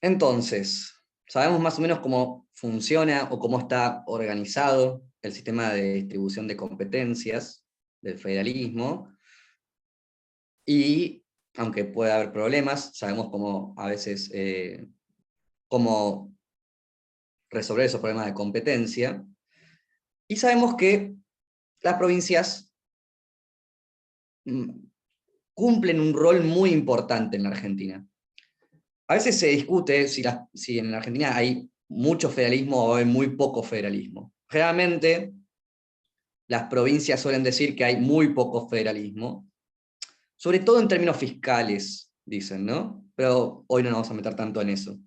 Entonces, sabemos más o menos cómo funciona o cómo está organizado el sistema de distribución de competencias del federalismo, y aunque pueda haber problemas, sabemos cómo a veces cómo resolver esos problemas de competencia, y sabemos que las provincias mm, cumplen un rol muy importante en la Argentina. A veces se discute si en la Argentina hay mucho federalismo o hay muy poco federalismo. Generalmente, las provincias suelen decir que hay muy poco federalismo, sobre todo en términos fiscales, dicen, ¿no? Pero hoy no nos vamos a meter tanto en eso.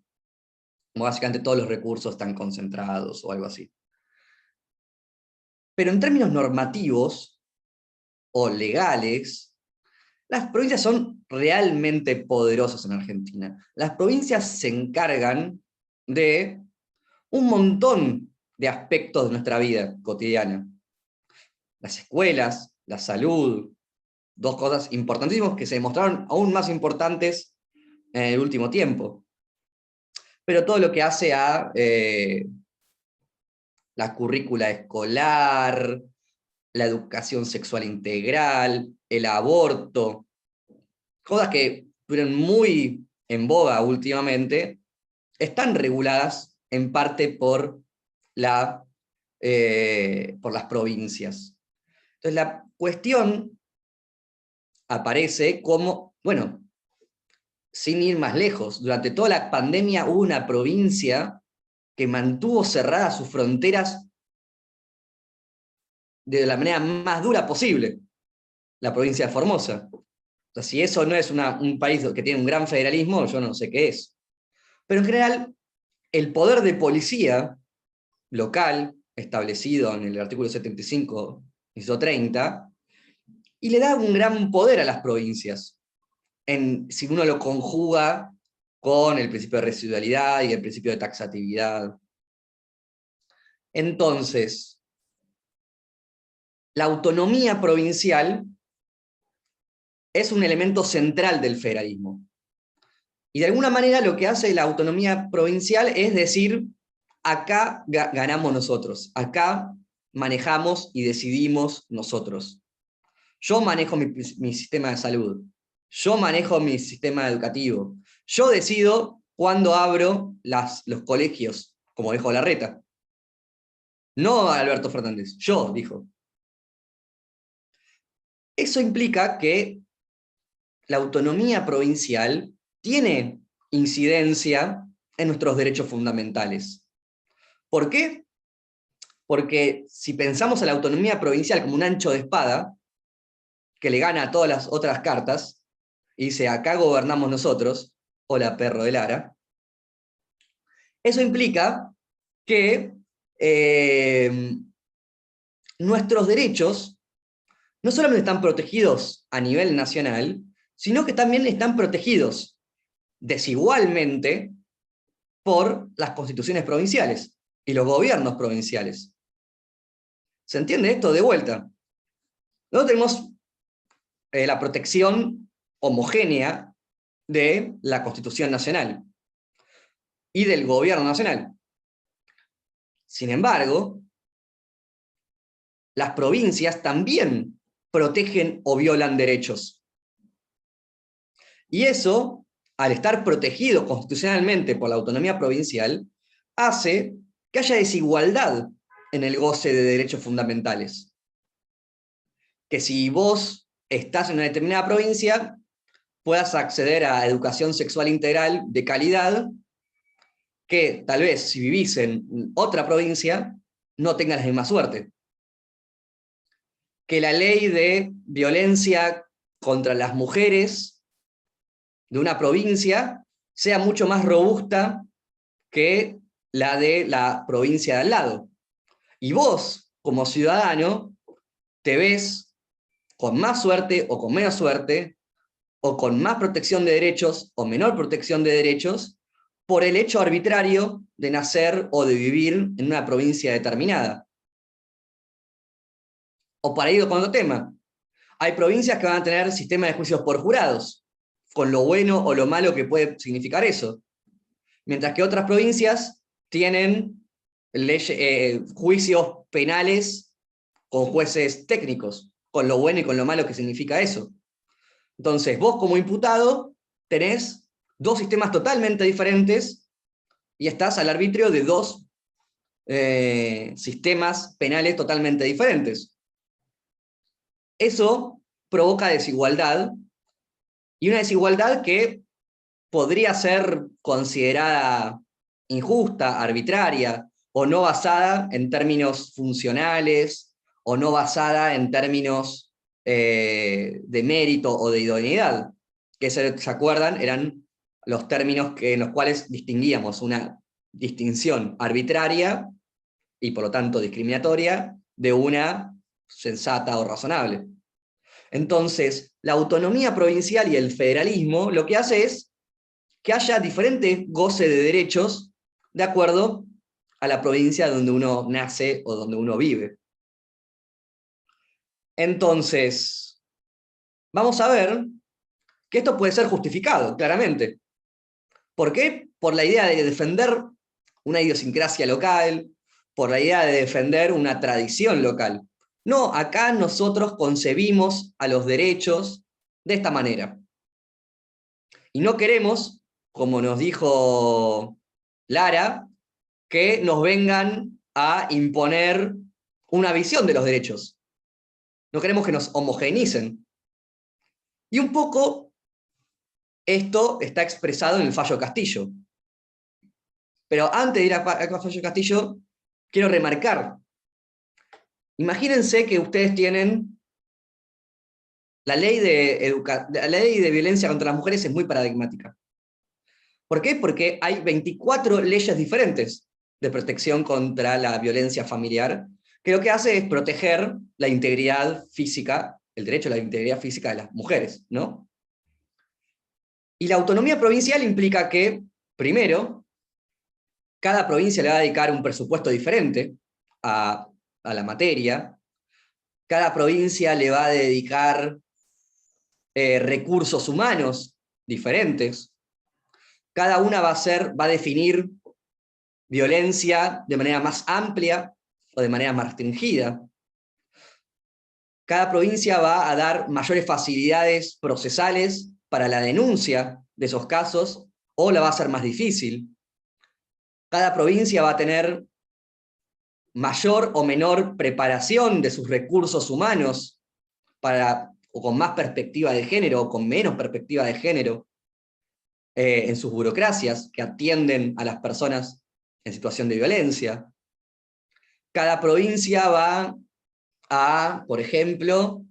Básicamente todos los recursos están concentrados o algo así. Pero en términos normativos o legales, las provincias son realmente poderosas en Argentina. Las provincias se encargan de un montón de aspectos de nuestra vida cotidiana. Las escuelas, la salud, dos cosas importantísimas que se demostraron aún más importantes en el último tiempo. Pero todo lo que hace a la currícula escolar, la educación sexual integral, el aborto, cosas que estuvieron muy en boga últimamente, están reguladas en parte por las provincias. Entonces la cuestión aparece como, bueno, sin ir más lejos, durante toda la pandemia hubo una provincia que mantuvo cerradas sus fronteras de la manera más dura posible, la provincia de Formosa. O sea, si eso no es un país que tiene un gran federalismo, yo no sé qué es. Pero en general, el poder de policía local, establecido en el artículo 75, inciso 30, y le da un gran poder a las provincias, si uno lo conjuga con el principio de residualidad y el principio de taxatividad. Entonces, la autonomía provincial es un elemento central del federalismo. Y de alguna manera lo que hace la autonomía provincial es decir, acá ganamos nosotros, acá manejamos y decidimos nosotros. Yo manejo mi sistema de salud, yo manejo mi sistema educativo, yo decido cuándo abro los colegios, como dijo Larreta. No Alberto Fernández, yo, dijo. Eso implica que la autonomía provincial tiene incidencia en nuestros derechos fundamentales. ¿Por qué? Porque si pensamos en la autonomía provincial como un ancho de espada, que le gana a todas las otras cartas, y dice, acá gobernamos nosotros, hola perro de Lara, eso implica que nuestros derechos no solamente están protegidos a nivel nacional, sino que también están protegidos desigualmente por las constituciones provinciales y los gobiernos provinciales. ¿Se entiende esto? De vuelta. Nosotros tenemos la protección homogénea de la Constitución Nacional y del Gobierno Nacional. Sin embargo, las provincias también protegen o violan derechos. Y eso, al estar protegido constitucionalmente por la autonomía provincial, hace que haya desigualdad en el goce de derechos fundamentales. Que si vos estás en una determinada provincia, puedas acceder a educación sexual integral de calidad, que tal vez si vivís en otra provincia, no tengas la misma suerte. Que la ley de violencia contra las mujeres de una provincia sea mucho más robusta que la de la provincia de al lado. Y vos, como ciudadano, te ves con más suerte o con menos suerte, o con más protección de derechos o menor protección de derechos, por el hecho arbitrario de nacer o de vivir en una provincia determinada. O para ir con otro tema, hay provincias que van a tener sistemas de juicios por jurados, con lo bueno o lo malo que puede significar eso. mientras que otras provincias tienen juicios penales con jueces técnicos, con lo bueno y con lo malo que significa eso. Entonces, vos como imputado tenés dos sistemas totalmente diferentes y estás al arbitrio de dos sistemas penales totalmente diferentes. Eso provoca desigualdad, y una desigualdad que podría ser considerada injusta, arbitraria, o no basada en términos funcionales, o no basada en términos de mérito o de idoneidad, que se acuerdan, eran los términos en los cuales distinguíamos una distinción arbitraria y por lo tanto discriminatoria de una sensata o razonable. Entonces, la autonomía provincial y el federalismo lo que hace es que haya diferente goce de derechos de acuerdo a la provincia donde uno nace o donde uno vive. Entonces, vamos a ver que esto puede ser justificado, claramente. ¿Por qué? Por la idea de defender una idiosincrasia local, por la idea de defender una tradición local. No, acá nosotros concebimos a los derechos de esta manera. Y no queremos, como nos dijo Lara, que nos vengan a imponer una visión de los derechos. No queremos que nos homogeneicen. Y un poco esto está expresado en el fallo Castillo. Pero antes de ir al fallo Castillo, quiero remarcar. Imagínense que ustedes tienen la ley de violencia contra las mujeres es muy paradigmática. ¿Por qué? Porque hay 24 leyes diferentes de protección contra la violencia familiar, que lo que hace es proteger la integridad física, el derecho a la integridad física de las mujeres, ¿no? Y la autonomía provincial implica que, primero, cada provincia le va a dedicar un presupuesto diferente a la materia, cada provincia le va a dedicar recursos humanos diferentes, cada una va a definir violencia de manera más amplia o de manera más restringida. Cada provincia va a dar mayores facilidades procesales para la denuncia de esos casos, o la va a hacer más difícil. Cada provincia va a tener mayor o menor preparación de sus recursos humanos, o con más perspectiva de género, o con menos perspectiva de género, en sus burocracias, que atienden a las personas en situación de violencia. Cada provincia va a, por ejemplo,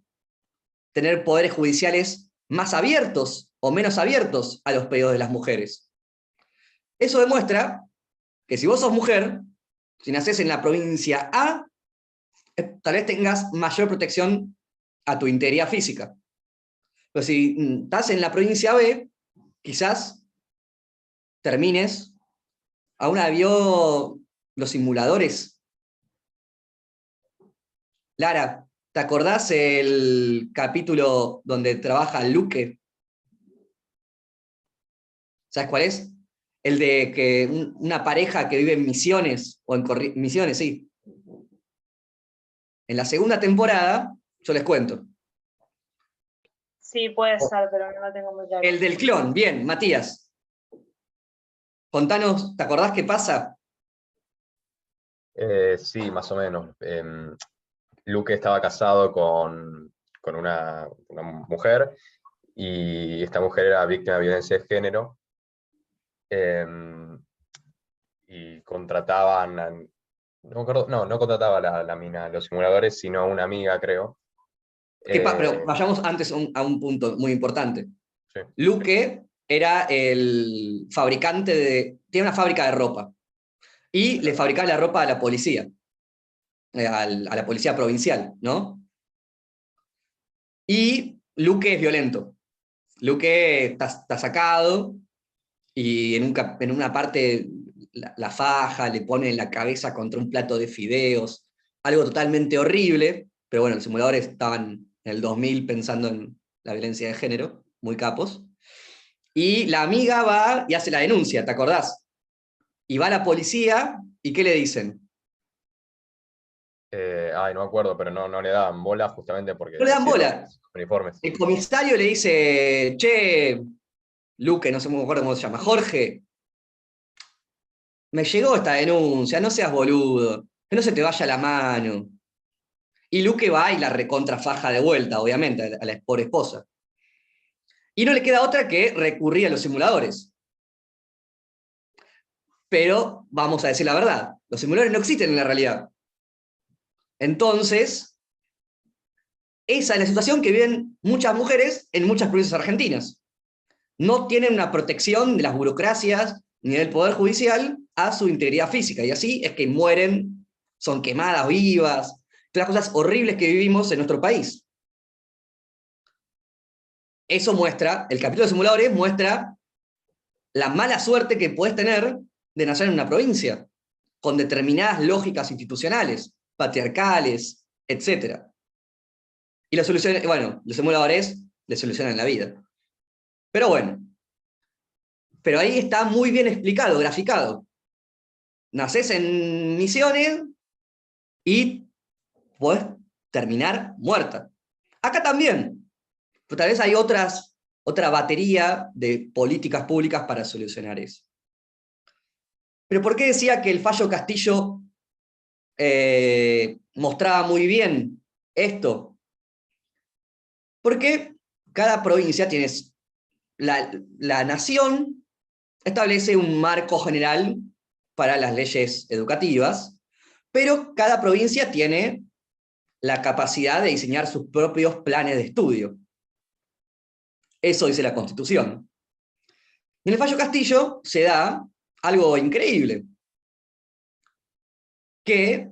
tener poderes judiciales más abiertos o menos abiertos a los pedidos de las mujeres. Eso demuestra que si vos sos mujer, si nacés en la provincia A, tal vez tengas mayor protección a tu integridad física. Pero si estás en la provincia B, quizás termines. ¿Aún vio los simuladores? Lara, ¿te acordás el capítulo donde trabaja Luque? ¿Sabes cuál es? El de que una pareja que vive en Misiones, o en Misiones, sí. En la segunda temporada, yo les cuento. Sí, puede ser, pero no lo tengo muy claro. El del clon, bien, Matías. Contanos, ¿te acordás qué pasa? Sí, más o menos. Luke estaba casado con una mujer, y esta mujer era víctima de violencia de género, y contrataban, no contrataba a la mina, los simuladores, sino a una amiga, creo. Pero vayamos antes a un punto muy importante. Sí. Luque era el fabricante tiene una fábrica de ropa, y le fabricaba la ropa a la policía, a la policía provincial, ¿no? Y Luque es violento. Luque está sacado, y en una parte la faja, le pone la cabeza contra un plato de fideos, algo totalmente horrible, pero bueno, los simuladores estaban en el 2000 pensando en la violencia de género, muy capos. Y la amiga va y hace la denuncia, ¿te acordás? Y va la policía, ¿y qué le dicen? No me acuerdo, pero no le daban bola justamente porque No le dan sí, bola. los uniformes. El comisario le dice, che, Luque, no sé me acuerdo cómo se llama, Jorge, me llegó esta denuncia, no seas boludo, que no se te vaya la mano. Y Luque va y la recontrafaja de vuelta, obviamente, a la pobre esposa. Y no le queda otra que recurrir a los simuladores. Pero vamos a decir la verdad, los simuladores no existen en la realidad. Entonces, esa es la situación que viven muchas mujeres en muchas provincias argentinas. No tienen una protección de las burocracias ni del Poder Judicial a su integridad física. Y así es que mueren, son quemadas vivas, todas las cosas horribles que vivimos en nuestro país. Eso muestra, el capítulo de simuladores muestra la mala suerte que puedes tener de nacer en una provincia, con determinadas lógicas institucionales, patriarcales, etc. Y la solución, bueno, los simuladores le solucionan la vida. Pero bueno, pero ahí está muy bien explicado, graficado. Nacés en Misiones y podés terminar muerta. Acá también, pero tal vez hay otra batería de políticas públicas para solucionar eso. Pero ¿por qué decía que el fallo Castillo mostraba muy bien esto? Porque cada provincia tiene, la nación establece un marco general para las leyes educativas, pero cada provincia tiene la capacidad de diseñar sus propios planes de estudio. Eso dice la Constitución. Y en el fallo Castillo se da algo increíble, que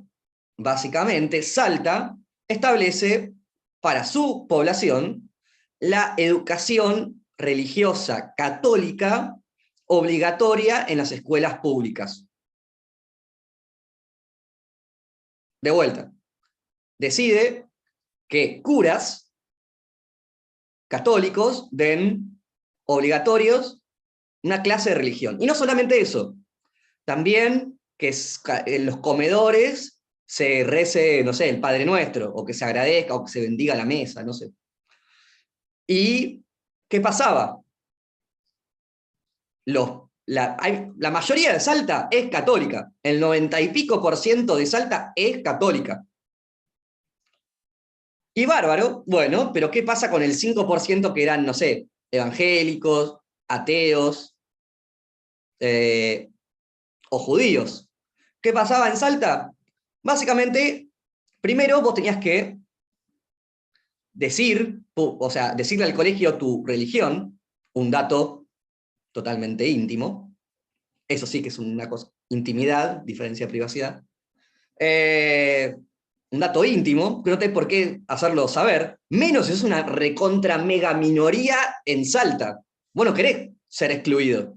básicamente Salta establece para su población la educación religiosa católica obligatoria en las escuelas públicas. De vuelta, decide que curas católicos den obligatorios una clase de religión. Y no solamente eso, también que en los comedores se rece, no sé, el Padre Nuestro, o que se agradezca, o que se bendiga la mesa, no sé. ¿Y qué pasaba? La mayoría de Salta es católica, el 90 y pico % de Salta es católica. Y bárbaro, bueno, pero ¿qué pasa con el 5% que eran, no sé, evangélicos, ateos o judíos? ¿Qué pasaba en Salta? Básicamente, primero vos tenías que decirle al colegio tu religión, un dato totalmente íntimo, eso sí que es una cosa, intimidad, diferencia de privacidad, un dato íntimo, que no tenés por qué hacerlo saber, menos si es una recontra mega minoría en Salta. Vos no querés ser excluido.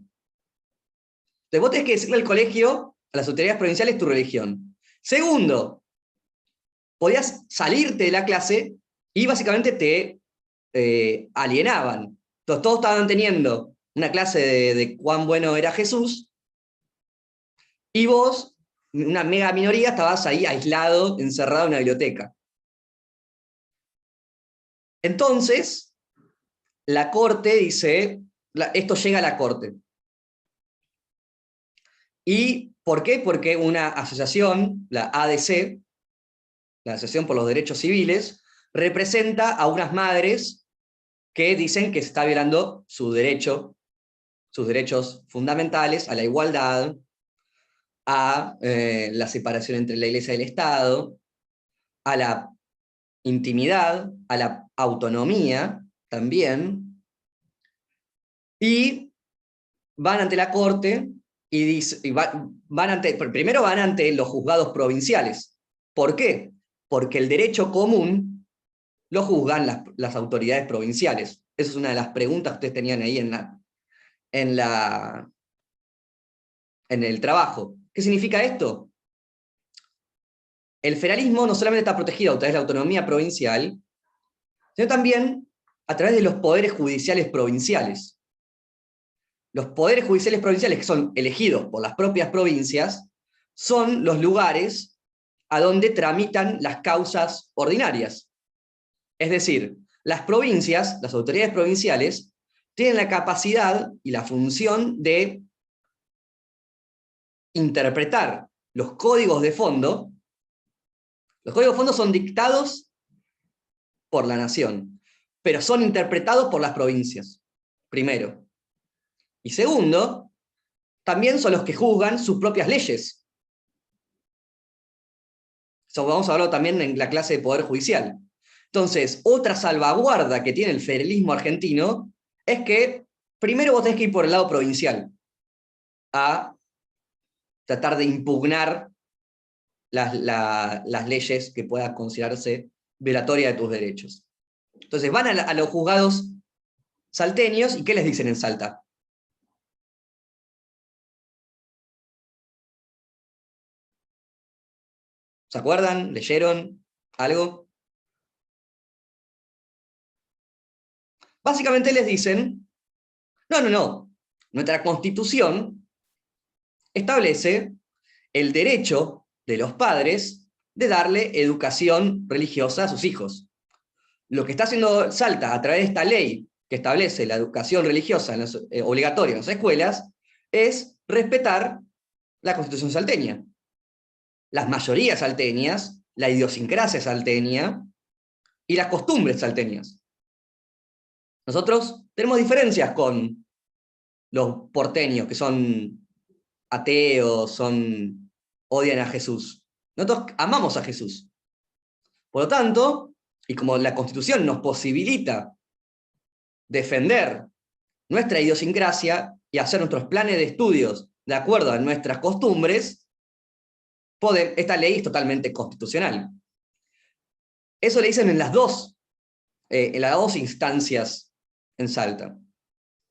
Entonces vos tenés que decirle al colegio, a las autoridades provinciales, tu religión. Segundo, podías salirte de la clase y básicamente te alienaban. Entonces todos estaban teniendo una clase de cuán bueno era Jesús, y vos, una mega minoría, estabas ahí aislado, encerrado en una biblioteca. Entonces, la Corte dice, esto llega a la Corte. ¿Y por qué? Porque una asociación, la ADC, la Asociación por los Derechos Civiles, representa a unas madres que dicen que se está violando sus derechos fundamentales a la igualdad, a la separación entre la Iglesia y el Estado, a la intimidad, a la autonomía también, y van ante la Corte primero van ante los juzgados provinciales. ¿Por qué? Porque el derecho común lo juzgan las autoridades provinciales. Esa es una de las preguntas que ustedes tenían ahí en el trabajo. ¿Qué significa esto? El federalismo no solamente está protegido a través de la autonomía provincial, sino también a través de los poderes judiciales provinciales. los poderes judiciales provinciales, que son elegidos por las propias provincias, son los lugares a donde tramitan las causas ordinarias. Es decir, las provincias, las autoridades provinciales, tienen la capacidad y la función de interpretar los códigos de fondo. Los códigos de fondo son dictados por la nación, pero son interpretados por las provincias, primero. Y segundo, también son los que juzgan sus propias leyes. Eso vamos a hablar también en la clase de Poder Judicial. Entonces, otra salvaguarda que tiene el federalismo argentino es que primero vos tenés que ir por el lado provincial, a tratar de impugnar las leyes que puedan considerarse violatorias de tus derechos. Entonces van a los juzgados salteños, ¿y qué les dicen en Salta? ¿Se acuerdan? ¿Leyeron algo? Básicamente les dicen, no, nuestra Constitución establece el derecho de los padres de darle educación religiosa a sus hijos. Lo que está haciendo Salta a través de esta ley que establece la educación religiosa obligatoria en las escuelas es respetar la Constitución salteña. Las mayorías salteñas, la idiosincrasia salteña y las costumbres salteñas. Nosotros tenemos diferencias con los porteños, que son ateos, odian a Jesús. Nosotros amamos a Jesús. Por lo tanto, y como la Constitución nos posibilita defender nuestra idiosincrasia y hacer nuestros planes de estudios de acuerdo a nuestras costumbres, esta ley es totalmente constitucional. Eso le dicen en las dos instancias en Salta.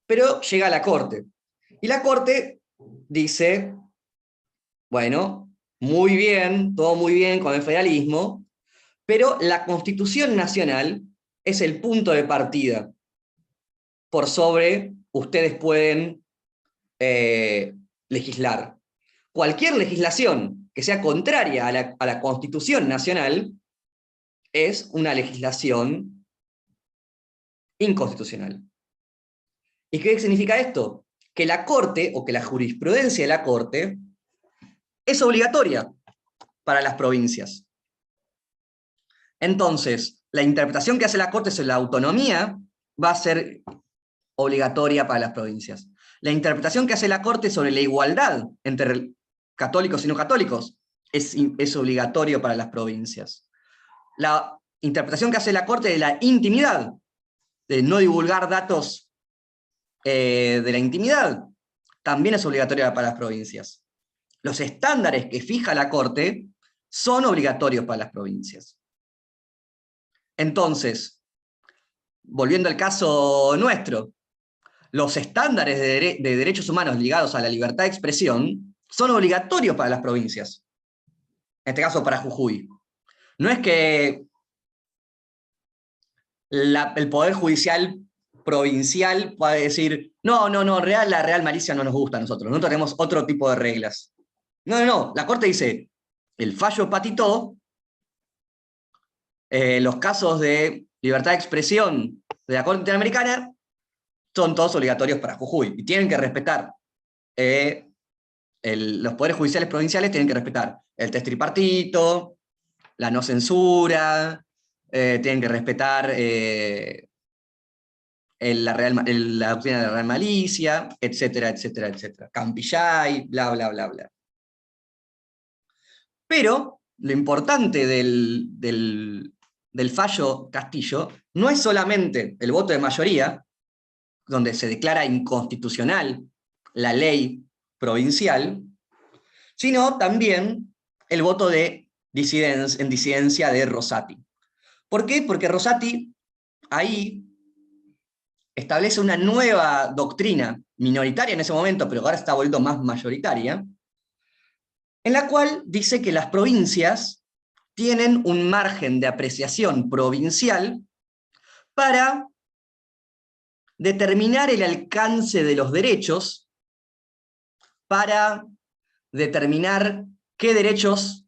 Pero llega a la Corte. Y la Corte dice, bueno, muy bien, todo muy bien con el federalismo, pero la Constitución Nacional es el punto de partida. Por sobre, ustedes pueden legislar. Cualquier legislación que sea contraria a la Constitución Nacional es una legislación inconstitucional. ¿Y qué significa esto? Que la Corte, o que la jurisprudencia de la Corte, es obligatoria para las provincias. Entonces, la interpretación que hace la Corte sobre la autonomía va a ser obligatoria para las provincias. La interpretación que hace la Corte sobre la igualdad entre católicos y no católicos es obligatorio para las provincias. La interpretación que hace la Corte de la intimidad, de no divulgar datos de la intimidad, también es obligatoria para las provincias. Los estándares que fija la Corte son obligatorios para las provincias. Entonces, volviendo al caso nuestro, los estándares de derechos humanos ligados a la libertad de expresión son obligatorios para las provincias. En este caso, para Jujuy. No es que el Poder Judicial provincial puede decir, no, la real malicia no nos gusta a nosotros tenemos otro tipo de reglas. No, la Corte dice, el fallo patitó, los casos de libertad de expresión de la Corte Interamericana son todos obligatorios para Jujuy, y tienen que respetar, los poderes judiciales provinciales tienen que respetar el test tripartito, la no censura, tienen que respetar la doctrina de la real malicia, etcétera. Campillay, bla, bla, bla, bla. Pero lo importante del fallo Castillo no es solamente el voto de mayoría, donde se declara inconstitucional la ley provincial, sino también el voto en disidencia de Rosati. ¿Por qué? Porque Rosati ahí establece una nueva doctrina, minoritaria en ese momento, pero ahora está vuelto más mayoritaria, en la cual dice que las provincias tienen un margen de apreciación provincial para determinar el alcance de los derechos para determinar qué derechos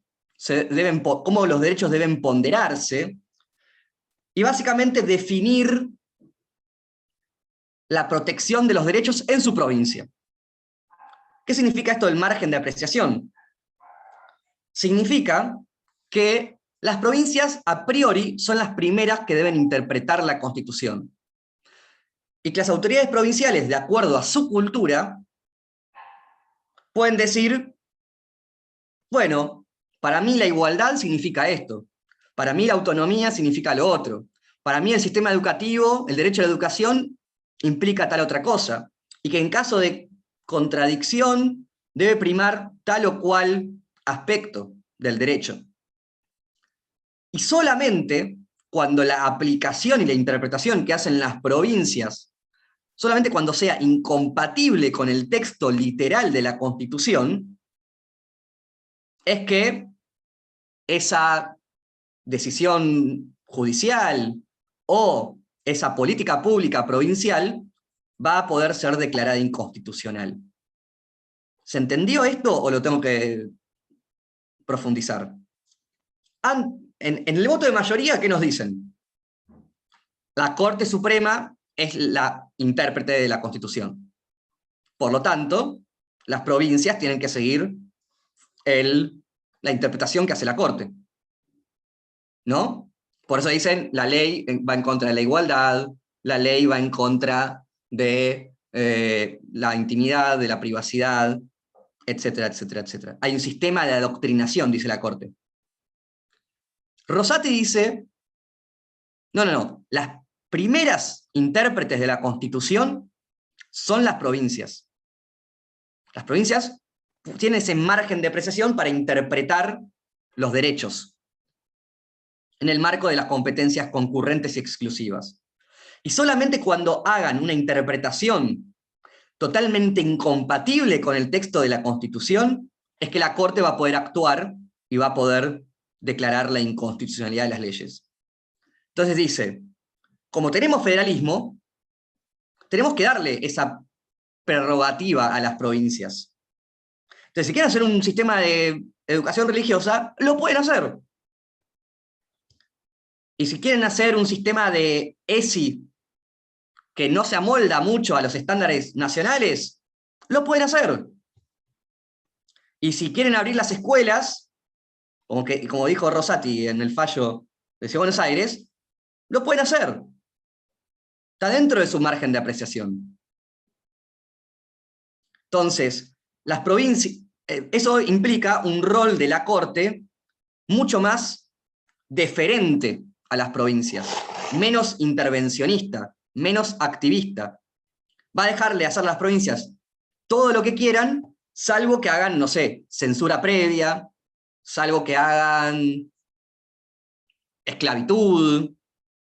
cómo los derechos deben ponderarse, y básicamente definir la protección de los derechos en su provincia. ¿Qué significa esto del margen de apreciación? Significa que las provincias a priori son las primeras que deben interpretar la Constitución, y que las autoridades provinciales, de acuerdo a su cultura, pueden decir, bueno, para mí la igualdad significa esto, para mí la autonomía significa lo otro, para mí el sistema educativo, el derecho a la educación, implica tal otra cosa, y que en caso de contradicción debe primar tal o cual aspecto del derecho. Y solamente cuando la aplicación y la interpretación que hacen las provincias, solamente cuando sea incompatible con el texto literal de la Constitución, es que esa decisión judicial o esa política pública provincial va a poder ser declarada inconstitucional. ¿Se entendió esto o lo tengo que profundizar? En el voto de mayoría, ¿qué nos dicen? La Corte Suprema es la intérprete de la Constitución. Por lo tanto, las provincias tienen que seguir la interpretación que hace la Corte, ¿no? Por eso dicen, la ley va en contra de la igualdad, la ley va en contra de la intimidad, de la privacidad, etcétera, etcétera, etcétera. Hay un sistema de adoctrinación, dice la Corte. Rosati dice, no, las primeras intérpretes de la Constitución son las provincias. Las provincias tienen ese margen de apreciación para interpretar los derechos en el marco de las competencias concurrentes y exclusivas. Y solamente cuando hagan una interpretación totalmente incompatible con el texto de la Constitución, es que la Corte va a poder actuar y va a poder declarar la inconstitucionalidad de las leyes. Entonces dice, como tenemos federalismo, tenemos que darle esa prerrogativa a las provincias. Entonces, si quieren hacer un sistema de educación religiosa, lo pueden hacer. Y si quieren hacer un sistema de ESI que no se amolda mucho a los estándares nacionales, lo pueden hacer. Y si quieren abrir las escuelas, como dijo Rosati en el fallo de Ciudad de Buenos Aires, lo pueden hacer. Está dentro de su margen de apreciación. Entonces, las provincias, eso implica un rol de la Corte mucho más deferente a las provincias, menos intervencionista, menos activista. Va a dejarle hacer a las provincias todo lo que quieran, salvo que hagan, no sé, censura previa, salvo que hagan esclavitud,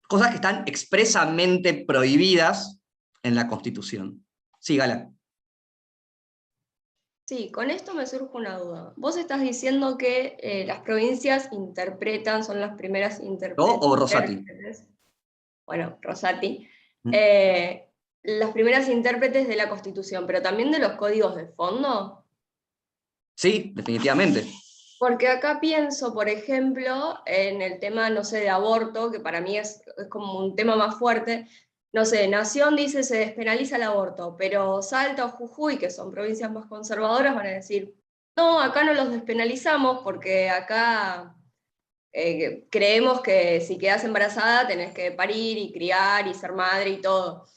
cosas que están expresamente prohibidas en la Constitución. Sí, Gala. Sí, con esto me surge una duda. Vos estás diciendo que las provincias interpretan, son las primeras ¿Yo o Rosati? intérpretes. Bueno, Rosati. Las primeras intérpretes de la Constitución, pero también de los códigos de fondo. Sí, definitivamente. Porque acá pienso, por ejemplo, en el tema, no sé, de aborto, que para mí es como un tema más fuerte. No sé, Nación dice se despenaliza el aborto, pero Salta o Jujuy, que son provincias más conservadoras, van a decir, no, acá no los despenalizamos porque acá creemos que si quedas embarazada tenés que parir y criar y ser madre y todo.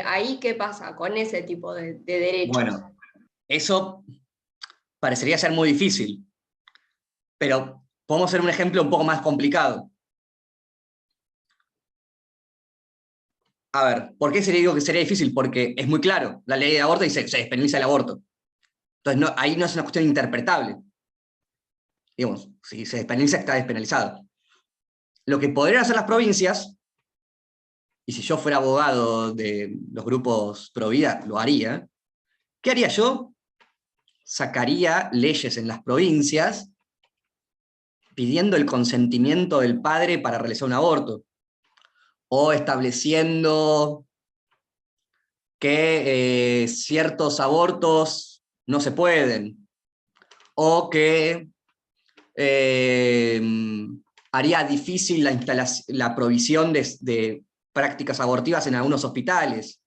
¿Ahí qué pasa con ese tipo de derechos? Bueno, eso parecería ser muy difícil, pero podemos hacer un ejemplo un poco más complicado. A ver, ¿por qué digo que sería difícil? Porque es muy claro, la ley de aborto dice se despenaliza el aborto. Entonces ahí no es una cuestión interpretable. Digamos, si se despenaliza, está despenalizado. Lo que podrían hacer las provincias, y si yo fuera abogado de los grupos pro vida, lo haría. ¿Qué haría yo? Sacaría leyes en las provincias pidiendo el consentimiento del padre para realizar un aborto, o estableciendo que ciertos abortos no se pueden, o que haría difícil la provisión de prácticas abortivas en algunos hospitales,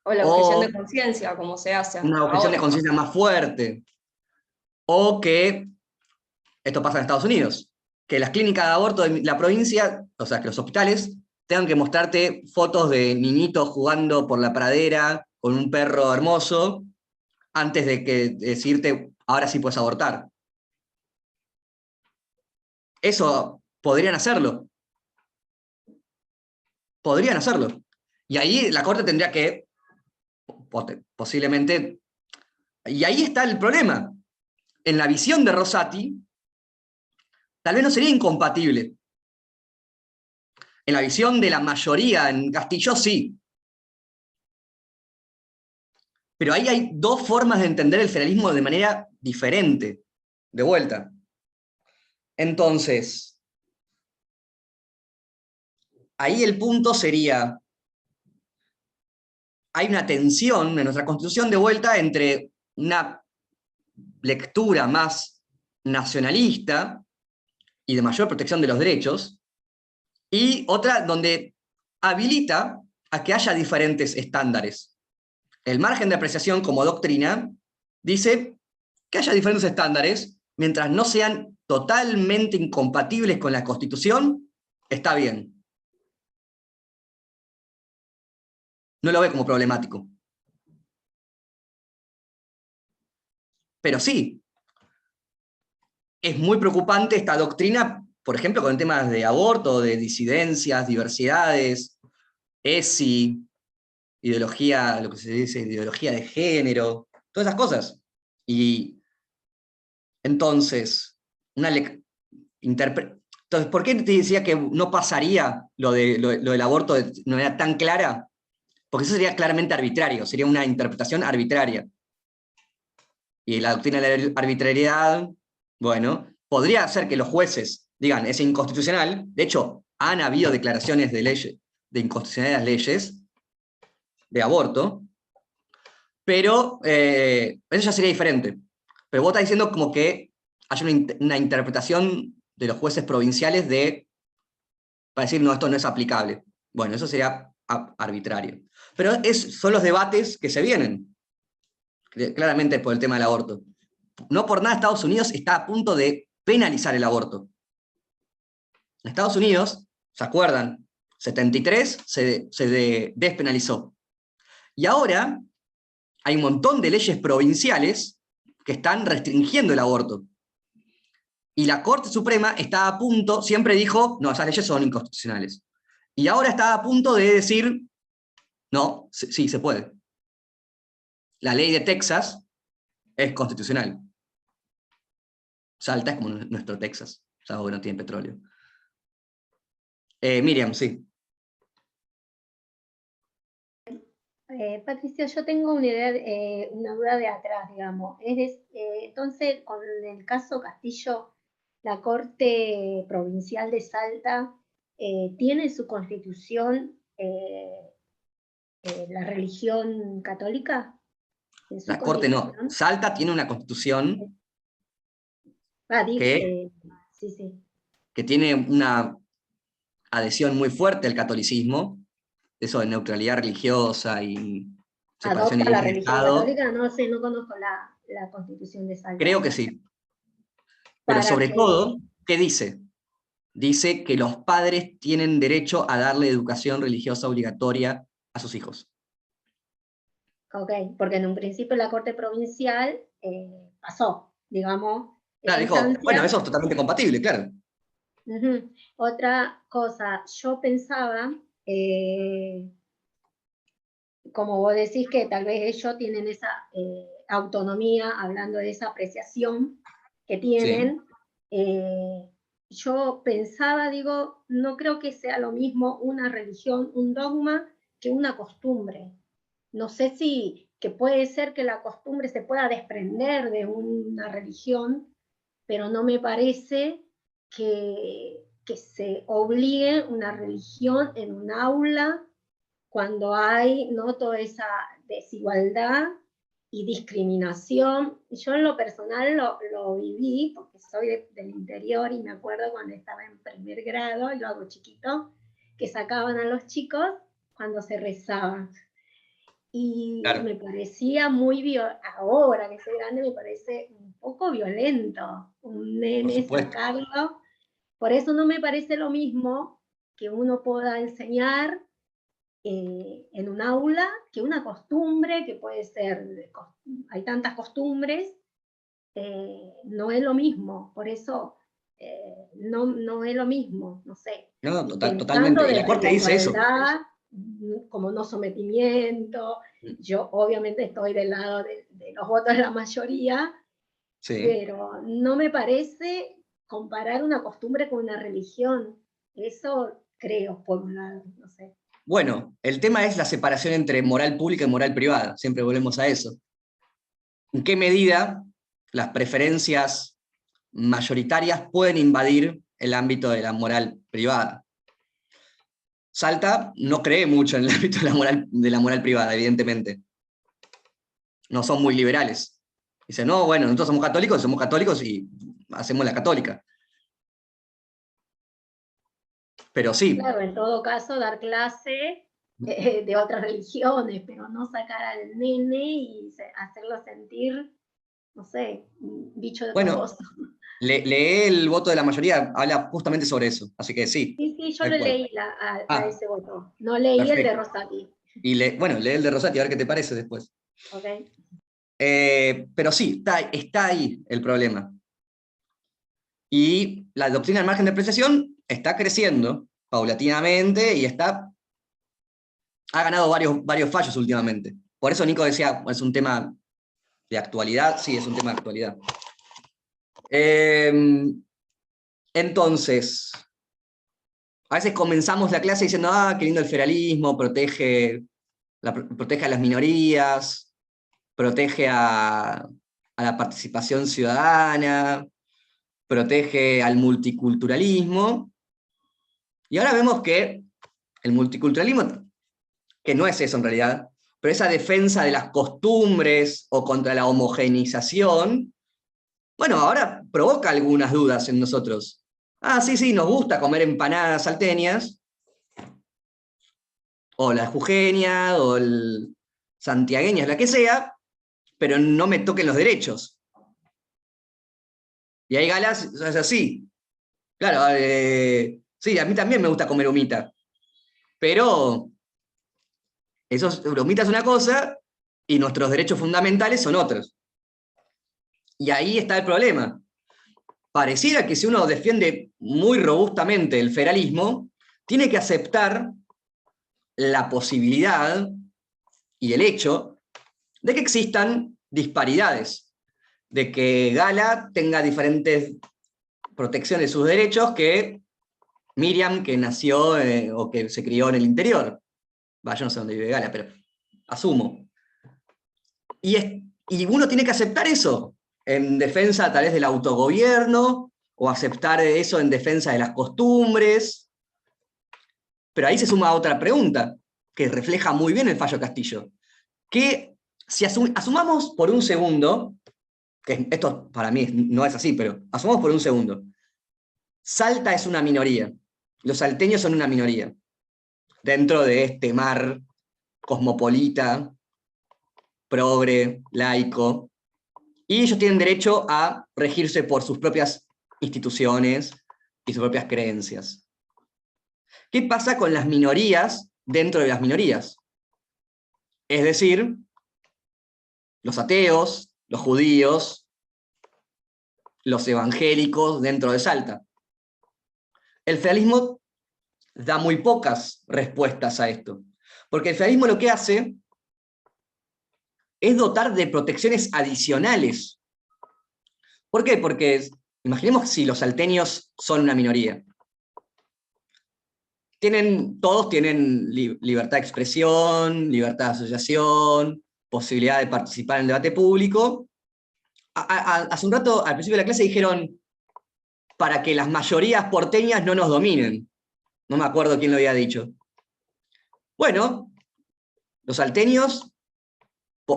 O la objeción de conciencia, como se hace una objeción de ahora. conciencia más fuerte, o que, esto pasa en Estados Unidos, que las clínicas de aborto de la provincia, o sea, que los hospitales tengan que mostrarte fotos de niñitos jugando por la pradera con un perro hermoso, antes de decirte, ahora sí puedes abortar. Eso podrían hacerlo. Podrían hacerlo. Y ahí la Corte tendría que, posiblemente, y ahí está el problema. En la visión de Rosati, tal vez no sería incompatible. En la visión de la mayoría en Castillo, sí. Pero ahí hay dos formas de entender el federalismo de manera diferente. De vuelta. Entonces, ahí el punto sería, hay una tensión en nuestra Constitución de vuelta entre una lectura más nacionalista y de mayor protección de los derechos, y otra donde habilita a que haya diferentes estándares. El margen de apreciación como doctrina dice que haya diferentes estándares, mientras no sean totalmente incompatibles con la Constitución, está bien. No lo ve como problemático. Pero sí, es muy preocupante esta doctrina, por ejemplo, con temas de aborto, de disidencias, diversidades, ESI, ideología, lo que se dice, ideología de género, todas esas cosas. Y entonces, entonces, ¿por qué te decía que no pasaría lo del aborto de manera tan clara? Porque eso sería claramente arbitrario, sería una interpretación arbitraria. Y la doctrina de la arbitrariedad, bueno, podría hacer que los jueces digan, es inconstitucional. De hecho, han habido declaraciones de inconstitucionalidad de las leyes de aborto, pero eso ya sería diferente. Pero vos estás diciendo como que hay una interpretación de los jueces provinciales para decir, no, esto no es aplicable. Bueno, eso sería arbitrario. Pero son los debates que se vienen, claramente por el tema del aborto. No por nada Estados Unidos está a punto de penalizar el aborto. En Estados Unidos, ¿se acuerdan? 73 se despenalizó. Y ahora hay un montón de leyes provinciales que están restringiendo el aborto. Y la Corte Suprema está a punto, siempre dijo, no, esas leyes son inconstitucionales. Y ahora está a punto de decir, no, sí, se puede. La ley de Texas es constitucional. Salta es como nuestro Texas, salvo que no tiene petróleo. Miriam, sí. Patricia, yo tengo una idea, una duda de atrás, digamos. Entonces, con el caso Castillo, la Corte Provincial de Salta tiene en su constitución la religión católica. ¿En su La Corte no. constitución? Salta tiene una constitución Sí, sí. que tiene una adhesión muy fuerte al catolicismo, eso de neutralidad religiosa y separación ¿Adopta de la iglesia y religión Estado. católica? No sé, no conozco la constitución de Salta. Creo que sí. Pero Para sobre que... todo, ¿qué dice? Dice que los padres tienen derecho a darle educación religiosa obligatoria a sus hijos. Ok, porque en un principio la Corte Provincial pasó, digamos, esa Claro, dijo, instancia. bueno, eso es totalmente compatible, claro. Otra cosa, yo pensaba, como vos decís que tal vez ellos tienen esa autonomía, hablando de esa apreciación que tienen, yo pensaba, digo, no creo que sea lo mismo una religión, un dogma, que una costumbre. No sé si que puede ser que la costumbre se pueda desprender de una religión, pero no me parece que se obligue una religión en un aula cuando hay, ¿no?, toda esa desigualdad y discriminación. Yo en lo personal lo viví, porque soy del interior y me acuerdo cuando estaba en primer grado, lo hago chiquito, que sacaban a los chicos cuando se rezaban. Y Claro. me parecía ahora que soy grande, me parece un poco violento un nene supuesto. sacarlo. Por eso no me parece lo mismo que uno pueda enseñar en un aula que una costumbre, que puede ser, hay tantas costumbres, no es lo mismo. Por eso no es lo mismo, no sé. No, Y totalmente. pensando Y la desde Corte la dice eso. igualdad, como no sometimiento, yo obviamente estoy del lado de los votos de la mayoría, Sí. pero no me parece comparar una costumbre con una religión. Eso creo, por un lado, no sé. Bueno, el tema es la separación entre moral pública y moral privada. Siempre volvemos a eso. ¿En qué medida las preferencias mayoritarias pueden invadir el ámbito de la moral privada? Salta no cree mucho en el ámbito de la moral privada, evidentemente. No son muy liberales. Dice, no, bueno, nosotros somos católicos y hacemos la católica. Pero sí. Claro, en todo caso, dar clase de otras religiones, pero no sacar al nene y hacerlo sentir, no sé, un bicho de otro Bueno, gozo. lee el voto de la mayoría, habla justamente sobre eso. Así que sí. Sí, yo tal le cual. leí a ese voto. No leí el de Perfecto. Rosati. Y bueno, lee el de Rosati, a ver qué te parece después. Okay. Pero sí, está ahí el problema. Y la doctrina del margen de apreciación está creciendo paulatinamente y ha ganado varios fallos últimamente. Por eso Nico decía, es un tema de actualidad. Sí, es un tema de actualidad. Entonces, a veces comenzamos la clase diciendo, qué lindo el federalismo, protege a las minorías, protege a la participación ciudadana, protege al multiculturalismo. Y ahora vemos que el multiculturalismo, que no es eso en realidad, pero esa defensa de las costumbres o contra la homogeneización, bueno, ahora provoca algunas dudas en nosotros. Sí, nos gusta comer empanadas salteñas, o la jujeña, o el santiagueña, la que sea, pero no me toquen los derechos. Y hay galas, es así. Claro, sí, a mí también me gusta comer humita, pero humita es una cosa y nuestros derechos fundamentales son otros. Y ahí está el problema. Pareciera que si uno defiende muy robustamente el federalismo, tiene que aceptar la posibilidad y el hecho de que existan disparidades, de que Gala tenga diferentes protecciones de sus derechos que Miriam, que nació o que se crió en el interior. Yo no sé dónde vive Gala, pero asumo. Y uno tiene que aceptar eso, en defensa tal vez del autogobierno, o aceptar eso en defensa de las costumbres. Pero ahí se suma otra pregunta, que refleja muy bien el fallo Castillo. Que si asumamos por un segundo, que esto para mí no es así, pero asumamos por un segundo, Salta es una minoría, los salteños son una minoría, dentro de este mar cosmopolita, progre, laico, y ellos tienen derecho a regirse por sus propias instituciones y sus propias creencias. ¿Qué pasa con las minorías dentro de las minorías? Es decir, los ateos, los judíos, los evangélicos dentro de Salta. El federalismo da muy pocas respuestas a esto, porque el federalismo lo que hace es dotar de protecciones adicionales. ¿Por qué? Porque imaginemos si los salteños son una minoría. Todos tienen libertad de expresión, libertad de asociación, posibilidad de participar en el debate público. Hace un rato, al principio de la clase, dijeron para que las mayorías porteñas no nos dominen. No me acuerdo quién lo había dicho. Bueno, los salteños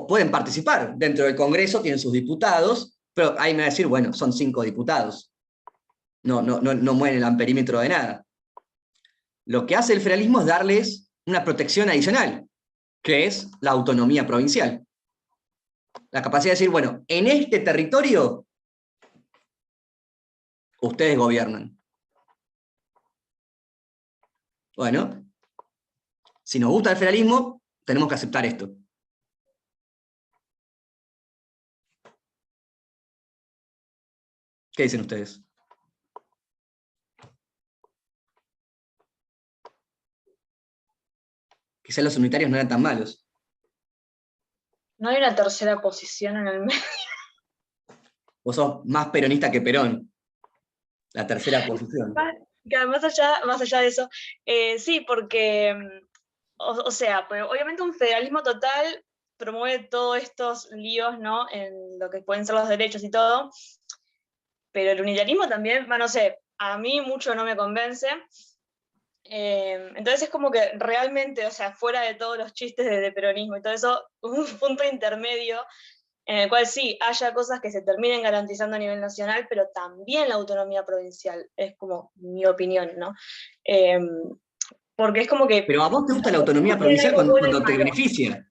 pueden participar. Dentro del Congreso tienen sus diputados, pero ahí me va a decir, bueno, son 5 diputados. No mueven el amperímetro de nada. Lo que hace el federalismo es darles una protección adicional, que es la autonomía provincial. La capacidad de decir, bueno, en este territorio ustedes gobiernan. Bueno, si nos gusta el federalismo, tenemos que aceptar esto. ¿Qué dicen ustedes? Quizás los unitarios no eran tan malos. No hay una tercera posición en el medio. Vos sos más peronista que Perón. La tercera posición. Más allá de eso, sí, porque, o sea, pues, obviamente un federalismo total promueve todos estos líos, ¿no? En lo que pueden ser los derechos y todo, pero el unitarismo también, no sé, a mí mucho no me convence. Entonces es como que realmente, o sea, fuera de todos los chistes de peronismo y todo eso, un punto intermedio en el cual sí haya cosas que se terminen garantizando a nivel nacional, pero también la autonomía provincial, es como mi opinión, ¿no? Porque es como que... Pero a vos te gusta la autonomía provincial cuando te beneficia.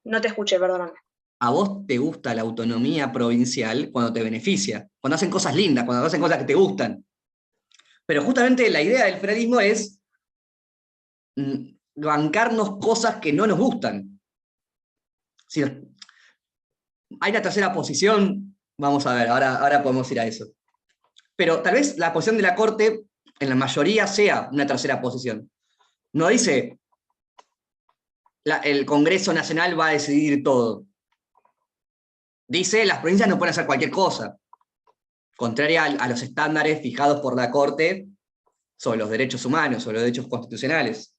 No te escuché, perdóname. A vos te gusta la autonomía provincial cuando te beneficia, cuando hacen cosas lindas, cuando hacen cosas que te gustan. Pero justamente la idea del federalismo es bancarnos cosas que no nos gustan. Si hay la tercera posición, vamos a ver, ahora podemos ir a eso. Pero tal vez la posición de la Corte, en la mayoría, sea una tercera posición. No dice, el Congreso Nacional va a decidir todo. Dice, las provincias no pueden hacer cualquier cosa, contraria a los estándares fijados por la Corte sobre los derechos humanos, sobre los derechos constitucionales.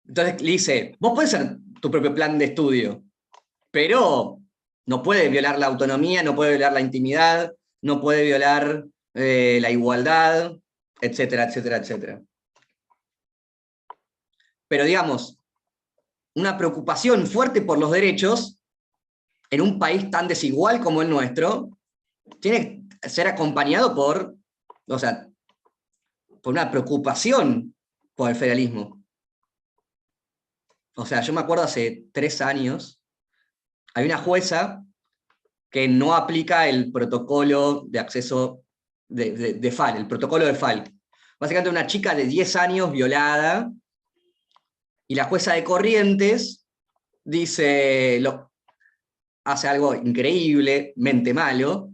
Entonces le dice, vos podés hacer tu propio plan de estudio, pero no puede violar la autonomía, no puede violar la intimidad, no puede violar la igualdad, etcétera, etcétera, etcétera. Pero digamos, una preocupación fuerte por los derechos en un país tan desigual como el nuestro, tiene que ser acompañado por una preocupación por el federalismo. O sea, yo me acuerdo hace 3 años, hay una jueza que no aplica el protocolo de acceso de FAL, el protocolo de FAL. Básicamente una chica de 10 años violada, y la jueza de Corrientes dice, hace algo increíblemente malo,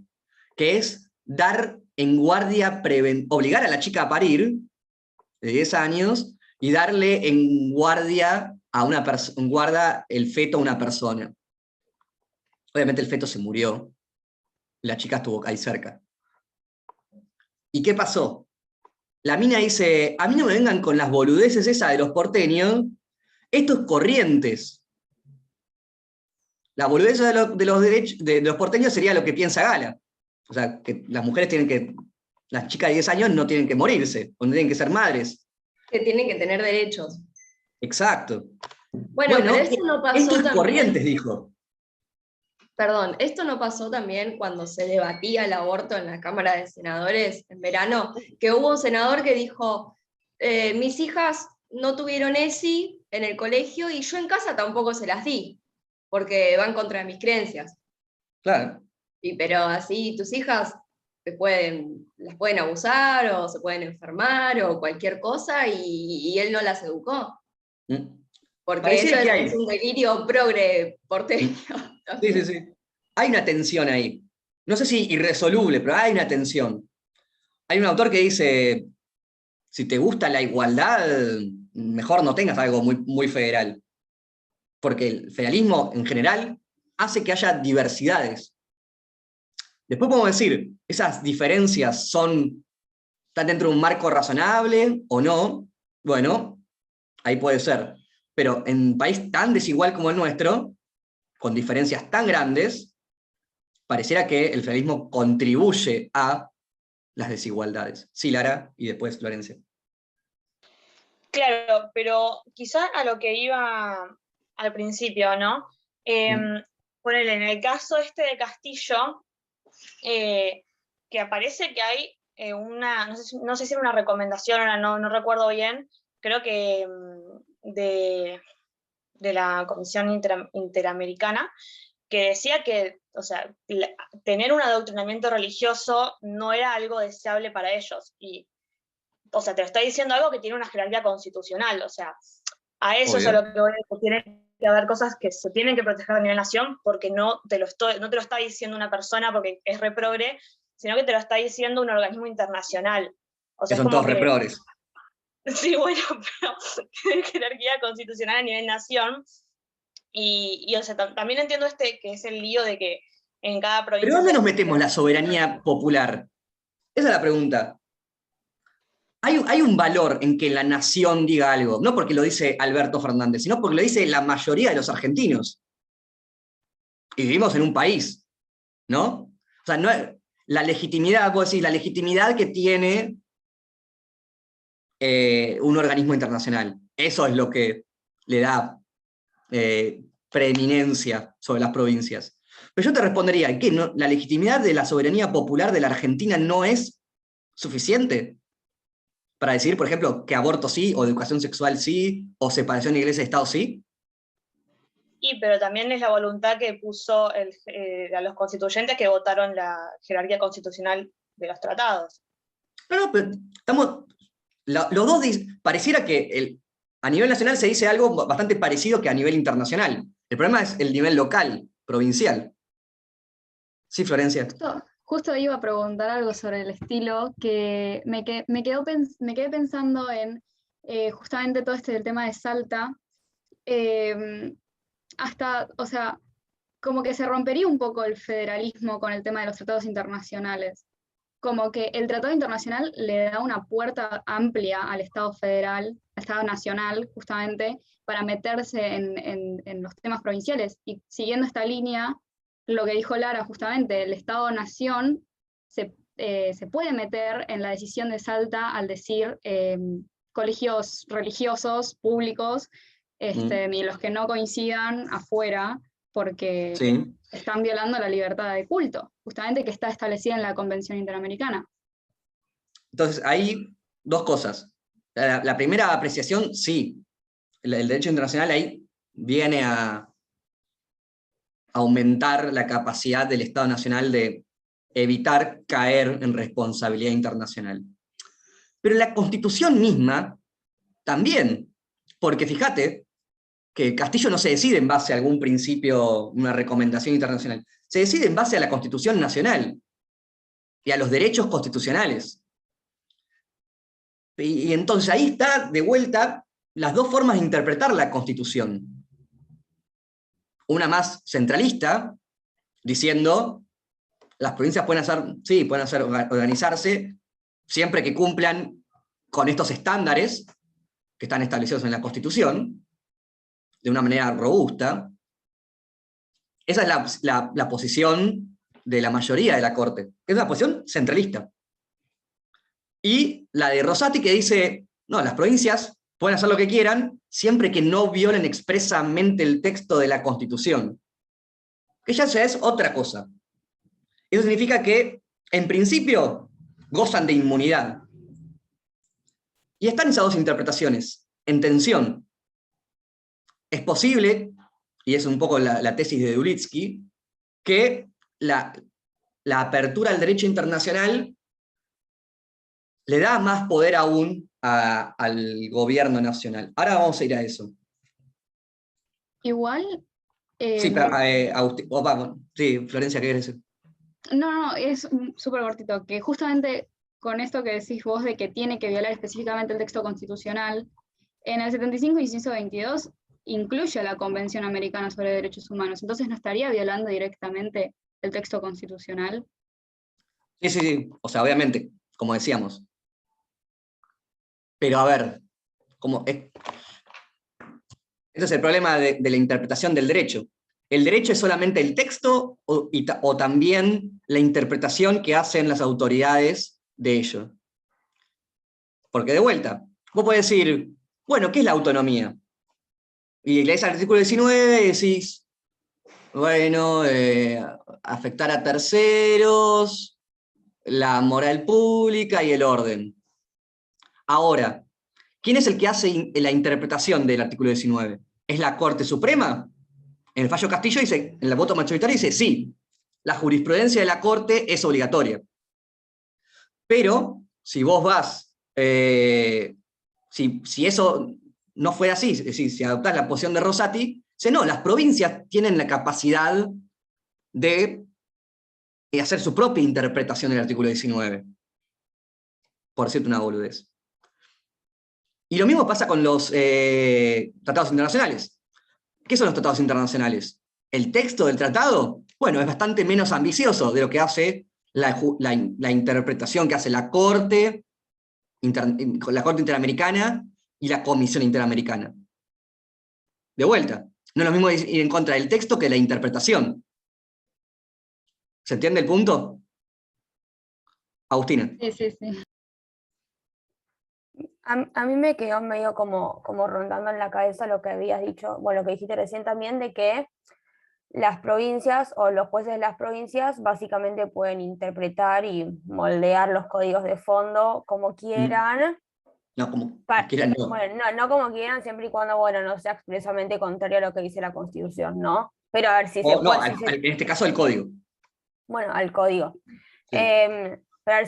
que es dar en guardia obligar a la chica a parir, de 10 años, y darle en guardia el feto a una persona. Obviamente el feto se murió, la chica estuvo ahí cerca. ¿Y qué pasó? La mina dice, a mí no me vengan con las boludeces esas de los porteños, esto es Corrientes. La boludez de los porteños sería lo que piensa Gala. O sea, que las mujeres las chicas de 10 años no tienen que morirse, o no tienen que ser madres. Que tienen que tener derechos. Exacto. Bueno, pero esto no pasó esto es también. Corrientes, dijo. Perdón, ¿esto no pasó también cuando se debatía el aborto en la Cámara de Senadores en verano? Que hubo un senador que dijo, mis hijas no tuvieron ESI en el colegio y yo en casa tampoco se las di, porque van contra mis creencias. Claro. Pero así tus hijas las pueden abusar o se pueden enfermar o cualquier cosa y él no las educó. Porque Pareciera eso que es un delirio progre porteño. Sí. Hay una tensión ahí. No sé si irresoluble, pero hay una tensión. Hay un autor que dice, si te gusta la igualdad, mejor no tengas algo muy, muy federal. Porque el federalismo, en general, hace que haya diversidades. Después podemos decir, esas diferencias están dentro de un marco razonable o no. Bueno, ahí puede ser. Pero en un país tan desigual como el nuestro, con diferencias tan grandes, pareciera que el federalismo contribuye a las desigualdades. Sí, Lara, y después Florencia. Claro, pero quizá a lo que iba al principio, ¿no? Ponele, en el caso este de Castillo, que aparece que hay no sé si era una recomendación, ahora no recuerdo bien, creo que de la Comisión Interamericana, que decía que, o sea, tener un adoctrinamiento religioso no era algo deseable para ellos. Y, o sea, te lo está diciendo algo que tiene una jerarquía constitucional, o sea, a eso es a lo que voy, que tiene que haber cosas que se tienen que proteger a nivel nación, porque no te lo está diciendo una persona porque es reprogre, sino que te lo está diciendo un organismo internacional. O sea, que son todos reprogres. Sí, bueno, pero tiene jerarquía constitucional a nivel nación. Y o sea, también entiendo que es el lío de que en cada provincia... ¿Pero dónde nos metemos la soberanía popular? Esa es la pregunta. Hay un valor en que la nación diga algo, no porque lo dice Alberto Fernández, sino porque lo dice la mayoría de los argentinos. Y vivimos en un país, ¿no? O sea, la legitimidad, puedo decir, la legitimidad que tiene un organismo internacional. Eso es lo que le da preeminencia sobre las provincias. Pero yo te respondería, ¿qué? ¿La legitimidad de la soberanía popular de la Argentina no es suficiente para decir, por ejemplo, que aborto sí, o educación sexual sí, o separación de iglesia y Estado sí? Pero también es la voluntad que puso a los constituyentes que votaron la jerarquía constitucional de los tratados. No, pero los dos pareciera que a nivel nacional se dice algo bastante parecido que a nivel internacional. El problema es el nivel local, provincial. Sí, Florencia. Justo iba a preguntar algo sobre el estilo, que me quedé pensando en justamente todo el tema de Salta, o sea, como que se rompería un poco el federalismo con el tema de los tratados internacionales. Como que el tratado internacional le da una puerta amplia al Estado federal, al Estado nacional, justamente, para meterse en los temas provinciales. Y siguiendo esta línea, lo que dijo Lara, justamente, el Estado-nación se puede meter en la decisión de Salta al decir colegios religiosos, públicos, y los que no coincidan afuera, porque están violando la libertad de culto, justamente que está establecida en la Convención Interamericana. Entonces, hay dos cosas. La primera apreciación, sí, el derecho internacional ahí viene a aumentar la capacidad del Estado Nacional de evitar caer en responsabilidad internacional. Pero la Constitución misma también, porque fíjate que Castillo no se decide en base a algún principio, una recomendación internacional, se decide en base a la Constitución Nacional y a los derechos constitucionales. Y entonces ahí está de vuelta las dos formas de interpretar la Constitución. Una más centralista, diciendo, las provincias pueden organizarse siempre que cumplan con estos estándares que están establecidos en la Constitución, de una manera robusta. Esa es la posición de la mayoría de la Corte, que es una posición centralista. Y la de Rosati, que dice, no, las provincias pueden hacer lo que quieran, siempre que no violen expresamente el texto de la Constitución. Que ya es otra cosa. Eso significa que, en principio, gozan de inmunidad. Y están esas dos interpretaciones, en tensión. Es posible, y es un poco la tesis de Dulitsky, que la apertura al derecho internacional le da más poder aún al gobierno nacional. Ahora vamos a ir a eso. Igual... sí, vamos. Sí, Florencia, ¿qué querés decir? No, es súper cortito, que justamente con esto que decís vos de que tiene que violar específicamente el texto constitucional, en el 75, inciso 22, incluye la Convención Americana sobre Derechos Humanos, entonces no estaría violando directamente el texto constitucional. Sí, o sea, obviamente, como decíamos. Pero a ver, este es el problema de la interpretación del derecho. ¿El derecho es solamente el texto o también la interpretación que hacen las autoridades de ello? Porque de vuelta, vos podés decir, bueno, ¿qué es la autonomía? Y lees el artículo 19 y decís, bueno, afectar a terceros, la moral pública y el orden. Ahora, ¿quién es el que hace la interpretación del artículo 19? ¿Es la Corte Suprema? En el fallo Castillo dice, en el voto mayoritario dice, sí, la jurisprudencia de la Corte es obligatoria. Pero, si vos vas, si eso no fuera así, es decir, si adoptás la posición de Rosati, dice, no, las provincias tienen la capacidad de hacer su propia interpretación del artículo 19. Por decirte una boludez. Y lo mismo pasa con los tratados internacionales. ¿Qué son los tratados internacionales? ¿El texto del tratado? Bueno, es bastante menos ambicioso de lo que hace la interpretación que hace la Corte Interamericana y la Comisión Interamericana. De vuelta, no es lo mismo ir en contra del texto que la interpretación. ¿Se entiende el punto? Agustina. Sí, sí, sí. A mí me quedó medio como rondando en la cabeza lo que habías dicho, bueno, lo que dijiste recién también, de que las provincias o los jueces de las provincias básicamente pueden interpretar y moldear los códigos de fondo como quieran. No, como Pa- quieran, no. Bueno, no como quieran, siempre y cuando, bueno, no sea expresamente contrario a lo que dice la Constitución, ¿no? Pero a ver si se O, no, puede, en este caso el código. bueno, al código. Sí. Pero a ver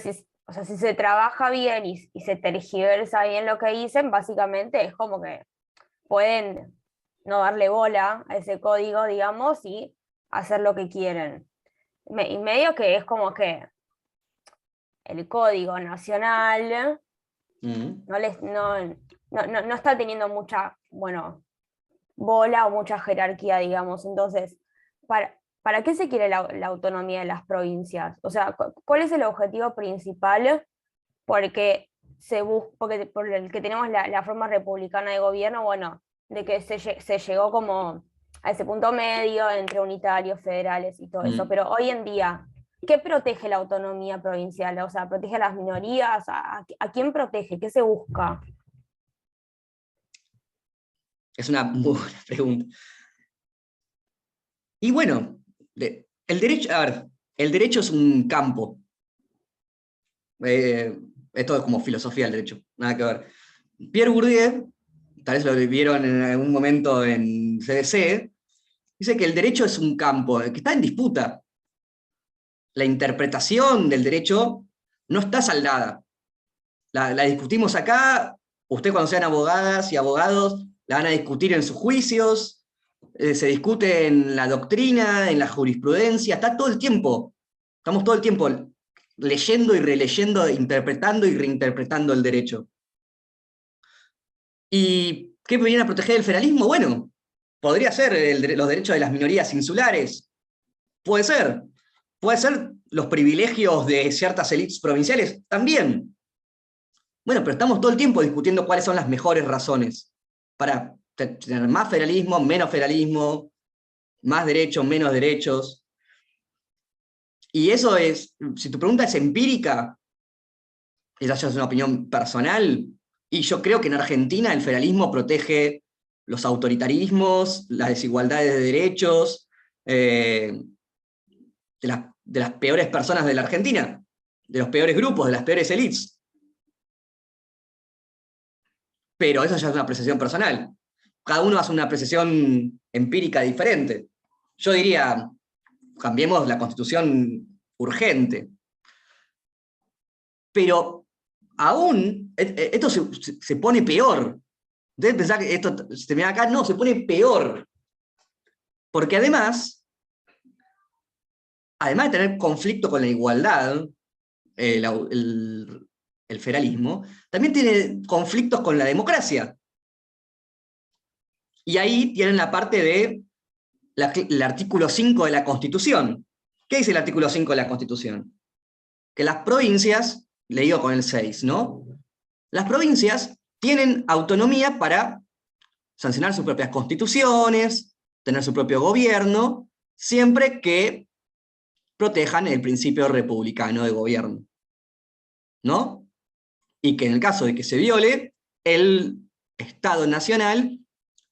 o sea, si se trabaja bien y se tergiversa bien lo que dicen, básicamente es como que pueden no darle bola a ese código, digamos, y hacer lo que quieren. Y medio que es como que el código nacional no está teniendo mucha, bueno, bola o mucha jerarquía, digamos. Entonces, ¿para qué se quiere la autonomía de las provincias? O sea, ¿cuál es el objetivo principal porque por el que tenemos la forma republicana de gobierno? Bueno, de que se llegó como a ese punto medio entre unitarios, federales y todo eso. Pero hoy en día, ¿qué protege la autonomía provincial? O sea, ¿protege a las minorías? ¿A quién protege? ¿Qué se busca? Es una muy buena pregunta. Y bueno, el derecho es un campo. Esto es como filosofía del derecho, nada que ver. Pierre Bourdieu, tal vez lo vieron en algún momento en CDC, dice que el derecho es un campo que está en disputa. La interpretación del derecho no está saldada. La discutimos acá, ustedes cuando sean abogadas y abogados la van a discutir en sus juicios, se discute en la doctrina, en la jurisprudencia, estamos todo el tiempo leyendo y releyendo, interpretando y reinterpretando el derecho. ¿Y qué viene a proteger el federalismo? Bueno, podría ser los derechos de las minorías insulares, puede ser los privilegios de ciertas élites provinciales, también. Bueno, pero estamos todo el tiempo discutiendo cuáles son las mejores razones para tener más federalismo, menos federalismo, más derechos, menos derechos. Y eso es, si tu pregunta es empírica, esa ya es una opinión personal, y yo creo que en Argentina el federalismo protege los autoritarismos, las desigualdades de derechos, de las peores personas de la Argentina, de los peores grupos, de las peores élites. Pero eso ya es una apreciación personal. Cada uno hace una apreciación empírica diferente. Yo diría, cambiemos la Constitución urgente. Pero aún, esto se pone peor. Ustedes pensar que esto se termina acá, no, se pone peor. Porque además de tener conflicto con la igualdad, el federalismo, también tiene conflictos con la democracia. Y ahí tienen la parte del artículo 5 de la Constitución. ¿Qué dice el artículo 5 de la Constitución? Que las provincias, le digo con el 6, ¿no? Las provincias tienen autonomía para sancionar sus propias constituciones, tener su propio gobierno, siempre que protejan el principio republicano de gobierno, ¿no? Y que en el caso de que se viole, el Estado Nacional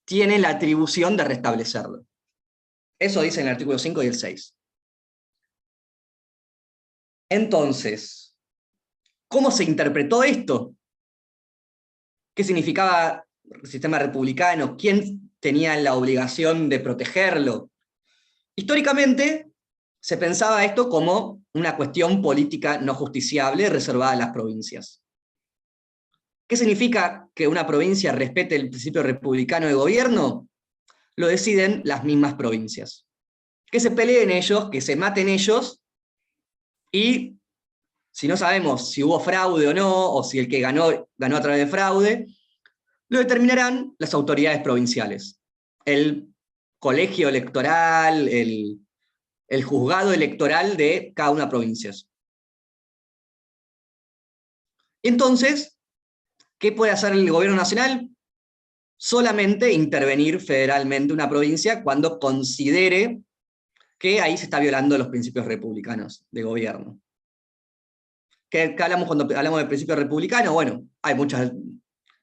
tiene la atribución de restablecerlo. Eso dice en el artículo 5 y el 6. Entonces, ¿cómo se interpretó esto? ¿Qué significaba el sistema republicano? ¿Quién tenía la obligación de protegerlo? Históricamente, se pensaba esto como una cuestión política no justiciable reservada a las provincias. ¿Qué significa que una provincia respete el principio republicano de gobierno? Lo deciden las mismas provincias. Que se peleen ellos, que se maten ellos, y si no sabemos si hubo fraude o no, o si el que ganó, ganó a través de fraude, lo determinarán las autoridades provinciales. El colegio electoral, el juzgado electoral de cada una de las provincias. Entonces, ¿qué puede hacer el gobierno nacional? Solamente intervenir federalmente una provincia cuando considere que ahí se está violando los principios republicanos de gobierno. ¿Qué hablamos cuando hablamos del principio republicano? Bueno, hay muchas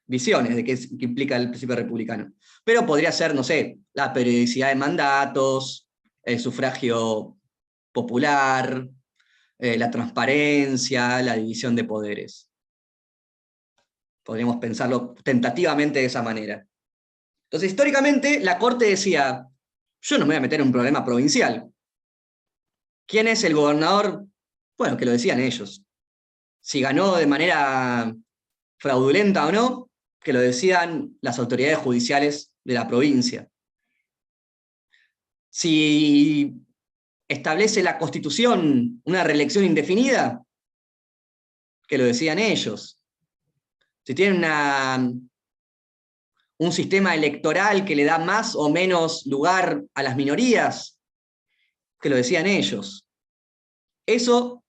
visiones de qué implica el principio republicano. Pero podría ser, no sé, la periodicidad de mandatos, el sufragio popular, la transparencia, la división de poderes. Podríamos pensarlo tentativamente de esa manera. Entonces, históricamente, la Corte decía, yo no me voy a meter en un problema provincial. ¿Quién es el gobernador? Bueno, que lo decían ellos. Si ganó de manera fraudulenta o no, que lo decidan las autoridades judiciales de la provincia. Si establece la Constitución una reelección indefinida, que lo decidan ellos. Si tienen un sistema electoral que le da más o menos lugar a las minorías, que lo decían ellos. Eso,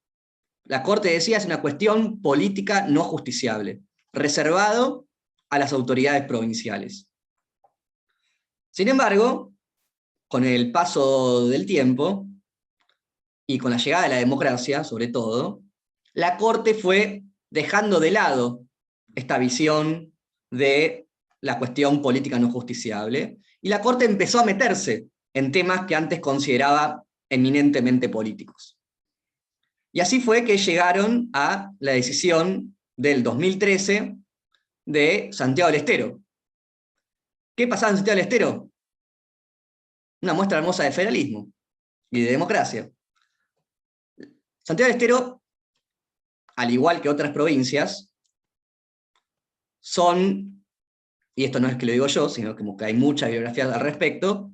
la Corte decía, es una cuestión política no justiciable, reservado a las autoridades provinciales. Sin embargo, con el paso del tiempo, y con la llegada de la democracia, sobre todo, la Corte fue dejando de lado esta visión de la cuestión política no justiciable, y la Corte empezó a meterse en temas que antes consideraba eminentemente políticos. Y así fue que llegaron a la decisión del 2013 de Santiago del Estero. ¿Qué pasaba en Santiago del Estero? Una muestra hermosa de federalismo y de democracia. Santiago del Estero, al igual que otras provincias, son, y esto no es que lo digo yo, sino como que hay mucha bibliografía al respecto,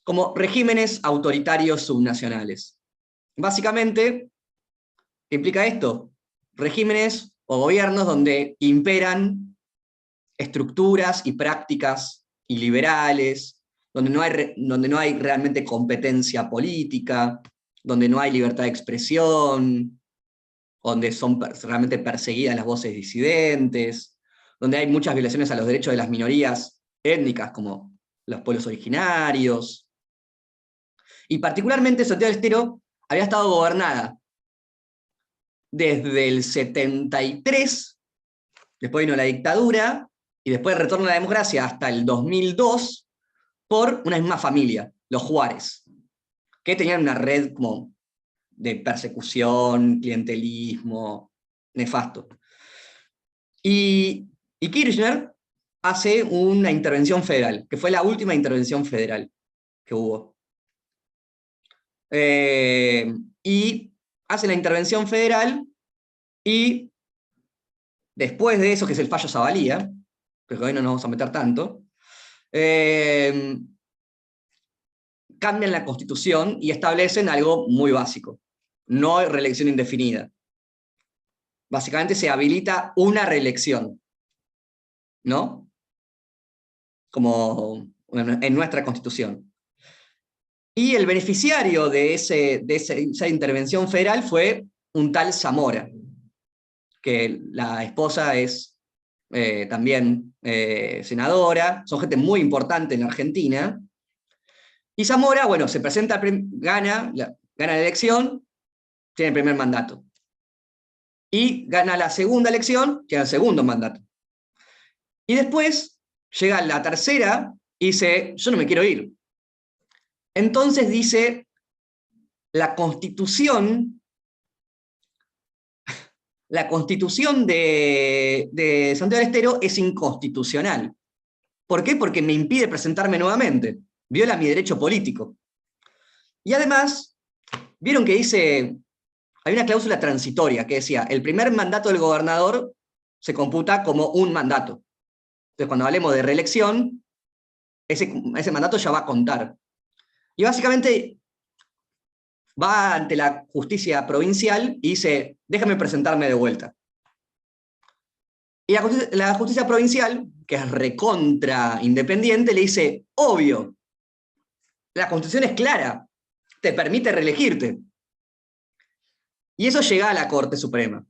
como regímenes autoritarios subnacionales. Básicamente, ¿qué implica esto? Regímenes o gobiernos donde imperan estructuras y prácticas iliberales, donde no hay realmente competencia política, donde no hay libertad de expresión, donde son realmente perseguidas las voces disidentes, donde hay muchas violaciones a los derechos de las minorías étnicas, como los pueblos originarios. Y particularmente Santiago del Estero había estado gobernada desde el 73, después vino la dictadura, y después el retorno a la democracia hasta el 2002, por una misma familia, los Juárez, que tenían una red como de persecución, clientelismo, nefasto. Y Kirchner hace una intervención federal, que fue la última intervención federal que hubo. Y hace la intervención federal, y después de eso, que es el fallo Zavalía, pero hoy no nos vamos a meter tanto, cambian la Constitución y establecen algo muy básico: no hay reelección indefinida. Básicamente se habilita una reelección, ¿no? Como en nuestra Constitución. Y el beneficiario de esa intervención federal fue un tal Zamora, que la esposa es también senadora, son gente muy importante en Argentina. Y Zamora, bueno, se presenta, gana la elección, tiene el primer mandato. Y gana la segunda elección, tiene el segundo mandato. Y después llega la tercera y dice, yo no me quiero ir. Entonces dice, la Constitución de Santiago del Estero es inconstitucional. ¿Por qué? Porque me impide presentarme nuevamente. Viola mi derecho político. Y además, vieron que dice, hay una cláusula transitoria que decía, el primer mandato del gobernador se computa como un mandato. Entonces, cuando hablemos de reelección, ese mandato ya va a contar. Y básicamente va ante la justicia provincial y dice, déjame presentarme de vuelta. Y la justicia provincial, que es recontra independiente, le dice, obvio, la Constitución es clara, te permite reelegirte. Y eso llega a la Corte Suprema.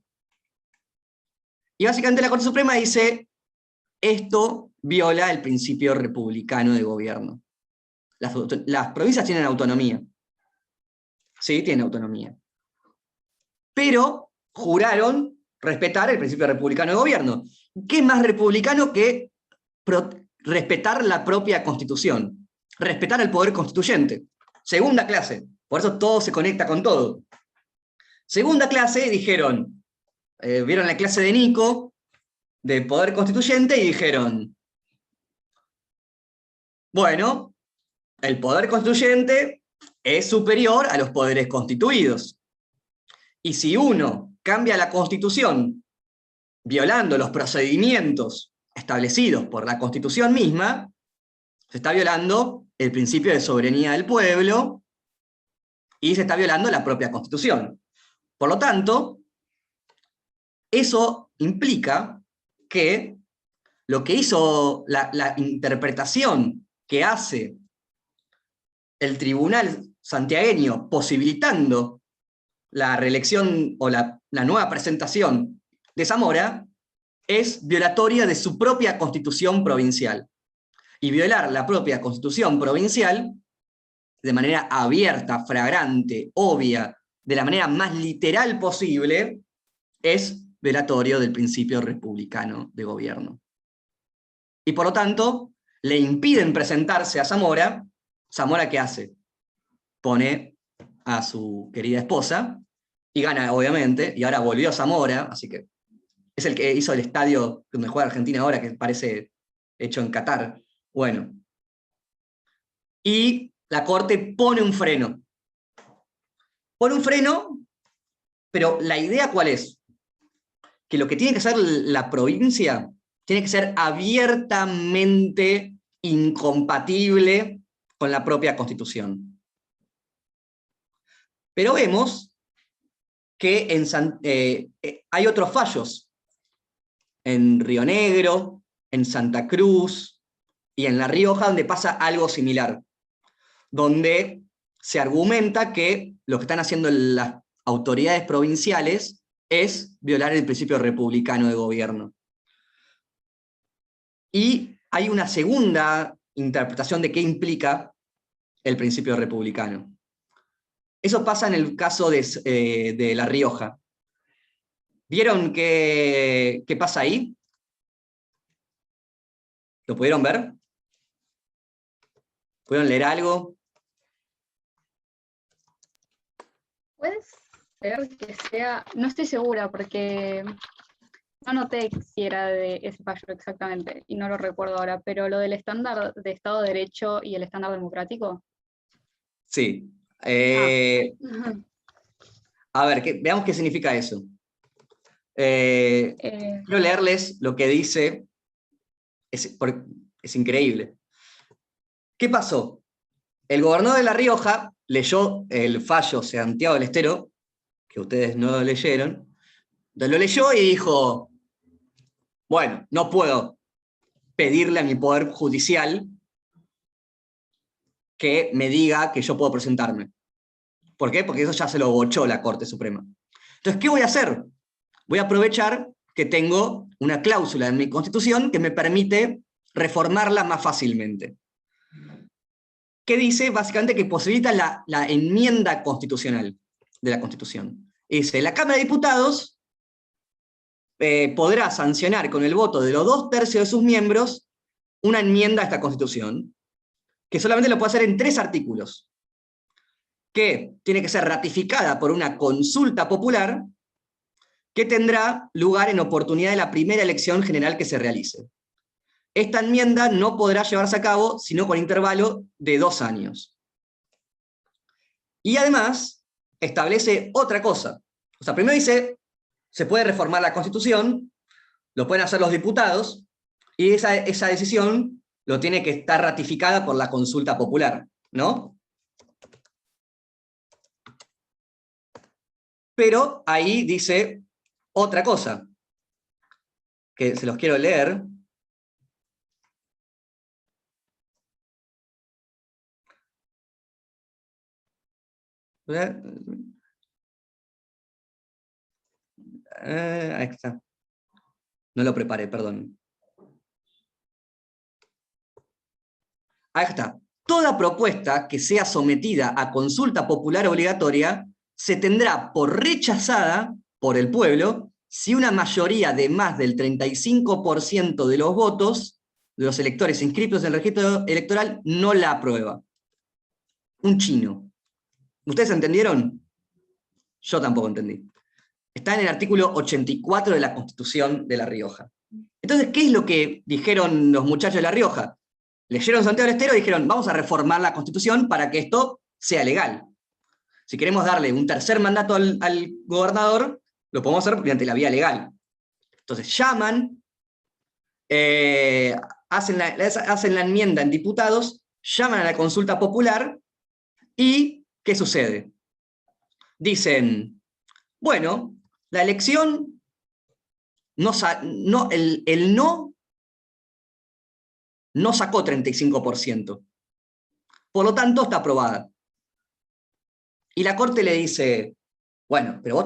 Y básicamente la Corte Suprema dice, esto viola el principio republicano de gobierno. Las provincias tienen autonomía. Sí, tienen autonomía. Pero juraron respetar el principio republicano de gobierno. ¿Qué más republicano que respetar la propia Constitución? Respetar el poder constituyente. Segunda clase. Por eso todo se conecta con todo. Segunda clase, dijeron, vieron la clase de Nico, de poder constituyente, y dijeron, bueno, el poder constituyente es superior a los poderes constituidos. Y si uno cambia la Constitución violando los procedimientos establecidos por la Constitución misma, se está violando el principio de soberanía del pueblo y se está violando la propia Constitución. Por lo tanto, eso implica que lo que hizo la interpretación que hace el tribunal santiagueño posibilitando la reelección o la nueva presentación de Zamora es violatoria de su propia Constitución provincial. Y violar la propia Constitución provincial de manera abierta, flagrante, obvia, de la manera más literal posible, es violatorio del principio republicano de gobierno. Y por lo tanto, le impiden presentarse a Zamora. ¿Zamora qué hace? Pone a su querida esposa, y gana, obviamente, y ahora volvió Zamora, así que es el que hizo el estadio donde juega Argentina ahora, que parece hecho en Qatar. Bueno. Y la Corte pone un freno. Pone un freno, pero la idea ¿cuál es? Que lo que tiene que hacer la provincia tiene que ser abiertamente incompatible con la propia Constitución. Pero vemos que hay otros fallos en Río Negro, en Santa Cruz y en La Rioja, donde pasa algo similar, donde se argumenta que lo que están haciendo las autoridades provinciales es violar el principio republicano de gobierno. Y hay una segunda interpretación de qué implica el principio republicano. Eso pasa en el caso de La Rioja. ¿Vieron qué pasa ahí? ¿Lo pudieron ver? ¿Pudieron leer algo? Puede ser que sea, no estoy segura porque no noté si era de ese fallo exactamente y no lo recuerdo ahora, pero lo del estándar de Estado de Derecho y el estándar democrático. Sí. Ajá. A ver, veamos qué significa eso. Quiero leerles lo que dice, es increíble. ¿Qué pasó? El gobernador de La Rioja leyó el fallo Santiago del Estero, que ustedes no lo leyeron, lo leyó y dijo, bueno, no puedo pedirle a mi poder judicial que me diga que yo puedo presentarme. ¿Por qué? Porque eso ya se lo bochó la Corte Suprema. Entonces, ¿qué voy a hacer? Voy a aprovechar que tengo una cláusula en mi Constitución que me permite reformarla más fácilmente. ¿Qué dice? Básicamente que posibilita la enmienda constitucional de la Constitución. Dice, la Cámara de Diputados podrá sancionar con el voto de los 2/3 de sus miembros una enmienda a esta Constitución. que solamente lo puede hacer en 3 artículos, que tiene que ser ratificada por una consulta popular que tendrá lugar en oportunidad de la primera elección general que se realice. Esta enmienda no podrá llevarse a cabo sino con intervalo de 2 años. Y además establece otra cosa. O sea, primero dice, se puede reformar la Constitución, lo pueden hacer los diputados, y esa decisión lo tiene que estar ratificada por la consulta popular, ¿no? Pero ahí dice otra cosa, que se los quiero leer. Ahí está. No lo preparé, perdón. Ahí está. Toda propuesta que sea sometida a consulta popular obligatoria se tendrá por rechazada por el pueblo si una mayoría de más del 35% de los votos de los electores inscritos en el registro electoral no la aprueba. Un chino. ¿Ustedes entendieron? Yo tampoco entendí. Está en el artículo 84 de la Constitución de La Rioja. Entonces, ¿qué es lo que dijeron los muchachos de La Rioja? Leyeron Santiago del Estero y dijeron, vamos a reformar la Constitución para que esto sea legal. Si queremos darle un tercer mandato al gobernador, lo podemos hacer mediante la vía legal. Entonces llaman, hacen la enmienda en diputados, llaman a la consulta popular, y ¿qué sucede? Dicen, bueno, la elección, el no sacó 35%. Por lo tanto, está aprobada. Y la Corte le dice, bueno, pero vos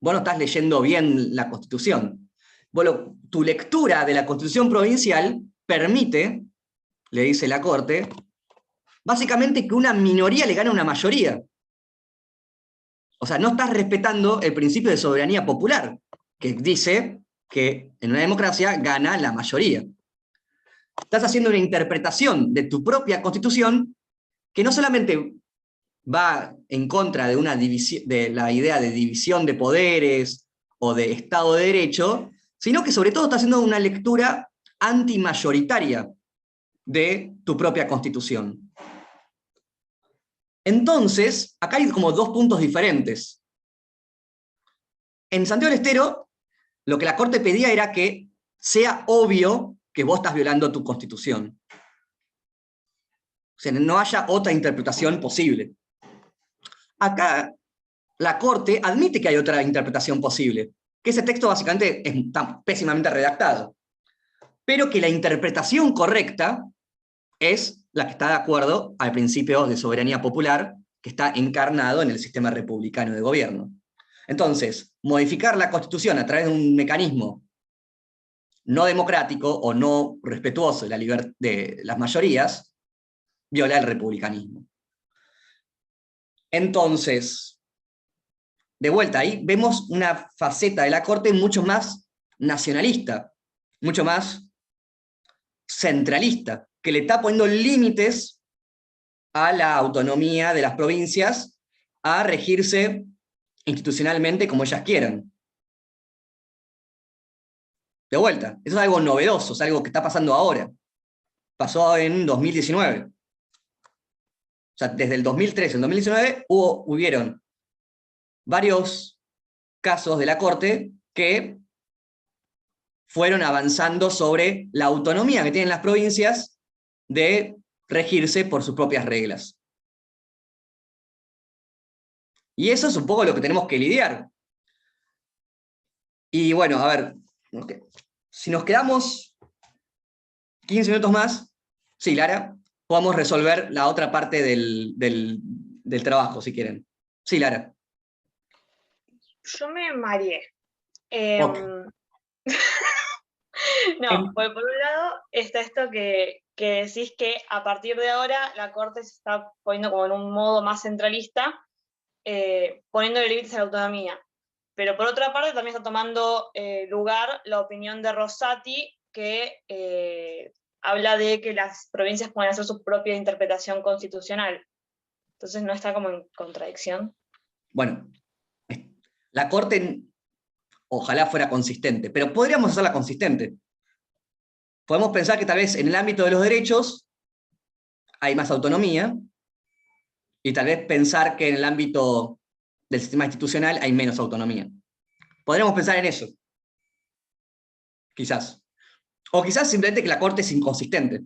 no estás leyendo bien la Constitución. Bueno, tu lectura de la Constitución provincial permite, le dice la Corte, básicamente que una minoría le gane a una mayoría. O sea, no estás respetando el principio de soberanía popular, que dice que en una democracia gana la mayoría. Estás haciendo una interpretación de tu propia Constitución que no solamente va en contra de la idea de división de poderes o de Estado de Derecho, sino que sobre todo está haciendo una lectura antimayoritaria de tu propia Constitución. Entonces, acá hay como 2 puntos diferentes. En Santiago del Estero, lo que la Corte pedía era que sea obvio que vos estás violando tu Constitución. O sea, no haya otra interpretación posible. Acá, la Corte admite que hay otra interpretación posible, que ese texto básicamente está pésimamente redactado, pero que la interpretación correcta es la que está de acuerdo al principio de soberanía popular que está encarnado en el sistema republicano de gobierno. Entonces, modificar la Constitución a través de un mecanismo no democrático o no respetuoso de las mayorías viola el republicanismo. Entonces, de vuelta, ahí vemos una faceta de la Corte mucho más nacionalista, mucho más centralista, que le está poniendo límites a la autonomía de las provincias a regirse institucionalmente como ellas quieran. De vuelta, eso es algo novedoso, es algo que está pasando ahora. Pasó en 2019. O sea, desde el 2013 al 2019 hubieron varios casos de la Corte que fueron avanzando sobre la autonomía que tienen las provincias de regirse por sus propias reglas. Y eso es un poco lo que tenemos que lidiar. Y bueno, a ver, si nos quedamos 15 minutos más, sí, Lara, podemos resolver la otra parte del trabajo, si quieren. Sí, Lara. Yo me mareé. Okay. No, pues por un lado está esto que decís que a partir de ahora la Corte se está poniendo como en un modo más centralista, poniéndole límites a la autonomía. Pero por otra parte también está tomando lugar la opinión de Rosati, que habla de que las provincias pueden hacer su propia interpretación constitucional. Entonces no está como en contradicción. Bueno, la Corte ojalá fuera consistente, pero podríamos hacerla consistente. Podemos pensar que tal vez en el ámbito de los derechos hay más autonomía, y tal vez pensar que en el ámbito del sistema institucional hay menos autonomía. Podríamos pensar en eso. Quizás. O quizás simplemente que la Corte es inconsistente.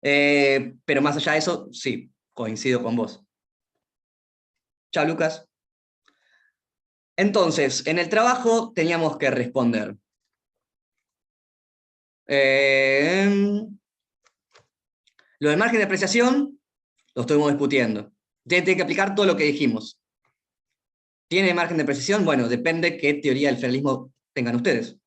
Pero más allá de eso, sí, coincido con vos. Chao, Lucas. Entonces, en el trabajo teníamos que responder. Lo del margen de apreciación lo estuvimos discutiendo. Tiene que aplicar todo lo que dijimos. ¿Tiene margen de apreciación? Bueno, depende qué teoría del federalismo tengan ustedes.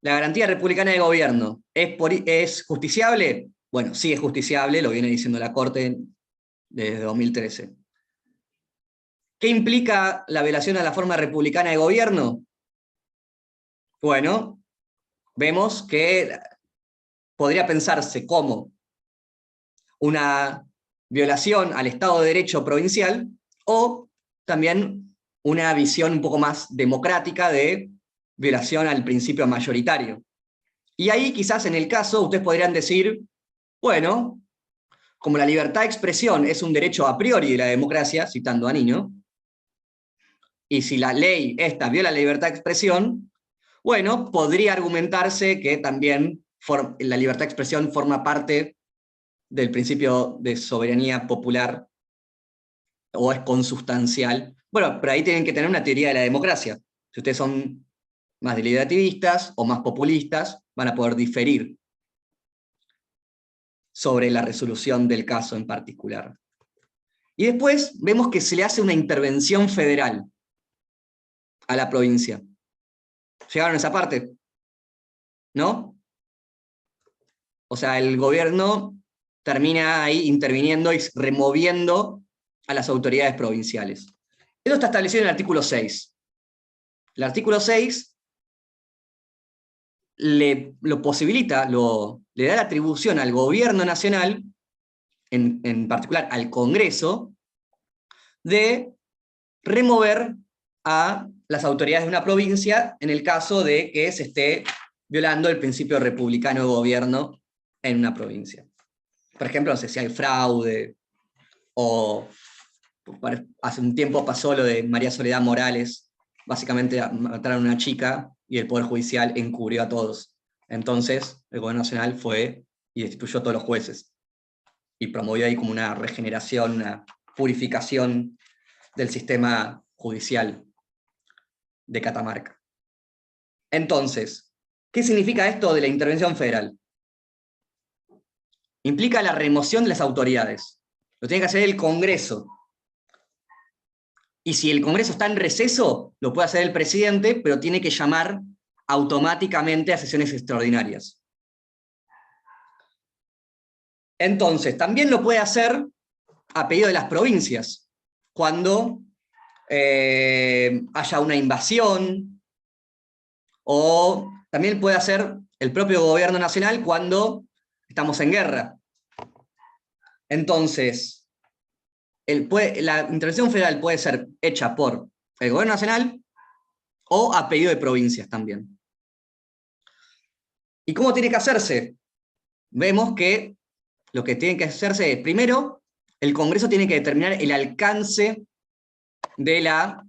¿La garantía republicana de gobierno es justiciable? Bueno, sí es justiciable, lo viene diciendo la Corte desde 2013. ¿Qué implica la violación a la forma republicana de gobierno? Bueno, vemos que podría pensarse como una violación al Estado de Derecho provincial, o también una visión un poco más democrática de violación al principio mayoritario. Y ahí quizás en el caso ustedes podrían decir, bueno, como la libertad de expresión es un derecho a priori de la democracia, citando a Niño, y si la ley esta viola la libertad de expresión, bueno, podría argumentarse que también la libertad de expresión forma parte del principio de soberanía popular, o es consustancial. Bueno, pero ahí tienen que tener una teoría de la democracia. Si ustedes son más deliberatistas o más populistas, van a poder diferir sobre la resolución del caso en particular. Y después vemos que se le hace una intervención federal a la provincia. ¿Llegaron a esa parte? ¿No? O sea, el gobierno termina ahí interviniendo y removiendo a las autoridades provinciales. Esto está establecido en el artículo 6. El artículo 6 lo posibilita, le da la atribución al gobierno nacional, en particular al Congreso, de remover a las autoridades de una provincia en el caso de que se esté violando el principio republicano de gobierno en una provincia. Por ejemplo, no sé si hay fraude, o hace un tiempo pasó lo de María Soledad Morales, básicamente mataron a una chica y el Poder Judicial encubrió a todos. Entonces el Gobierno Nacional fue y destituyó a todos los jueces, y promovió ahí como una regeneración, una purificación del sistema judicial de Catamarca. Entonces, ¿qué significa esto de la intervención federal? Implica la remoción de las autoridades. Lo tiene que hacer el Congreso. Y si el Congreso está en receso, lo puede hacer el presidente, pero tiene que llamar automáticamente a sesiones extraordinarias. Entonces, también lo puede hacer a pedido de las provincias, cuando haya una invasión, o también puede hacer el propio gobierno nacional cuando estamos en guerra. Entonces, la intervención federal puede ser hecha por el gobierno nacional o a pedido de provincias también. ¿Y cómo tiene que hacerse? Vemos que lo que tiene que hacerse es, primero, el Congreso tiene que determinar el alcance de la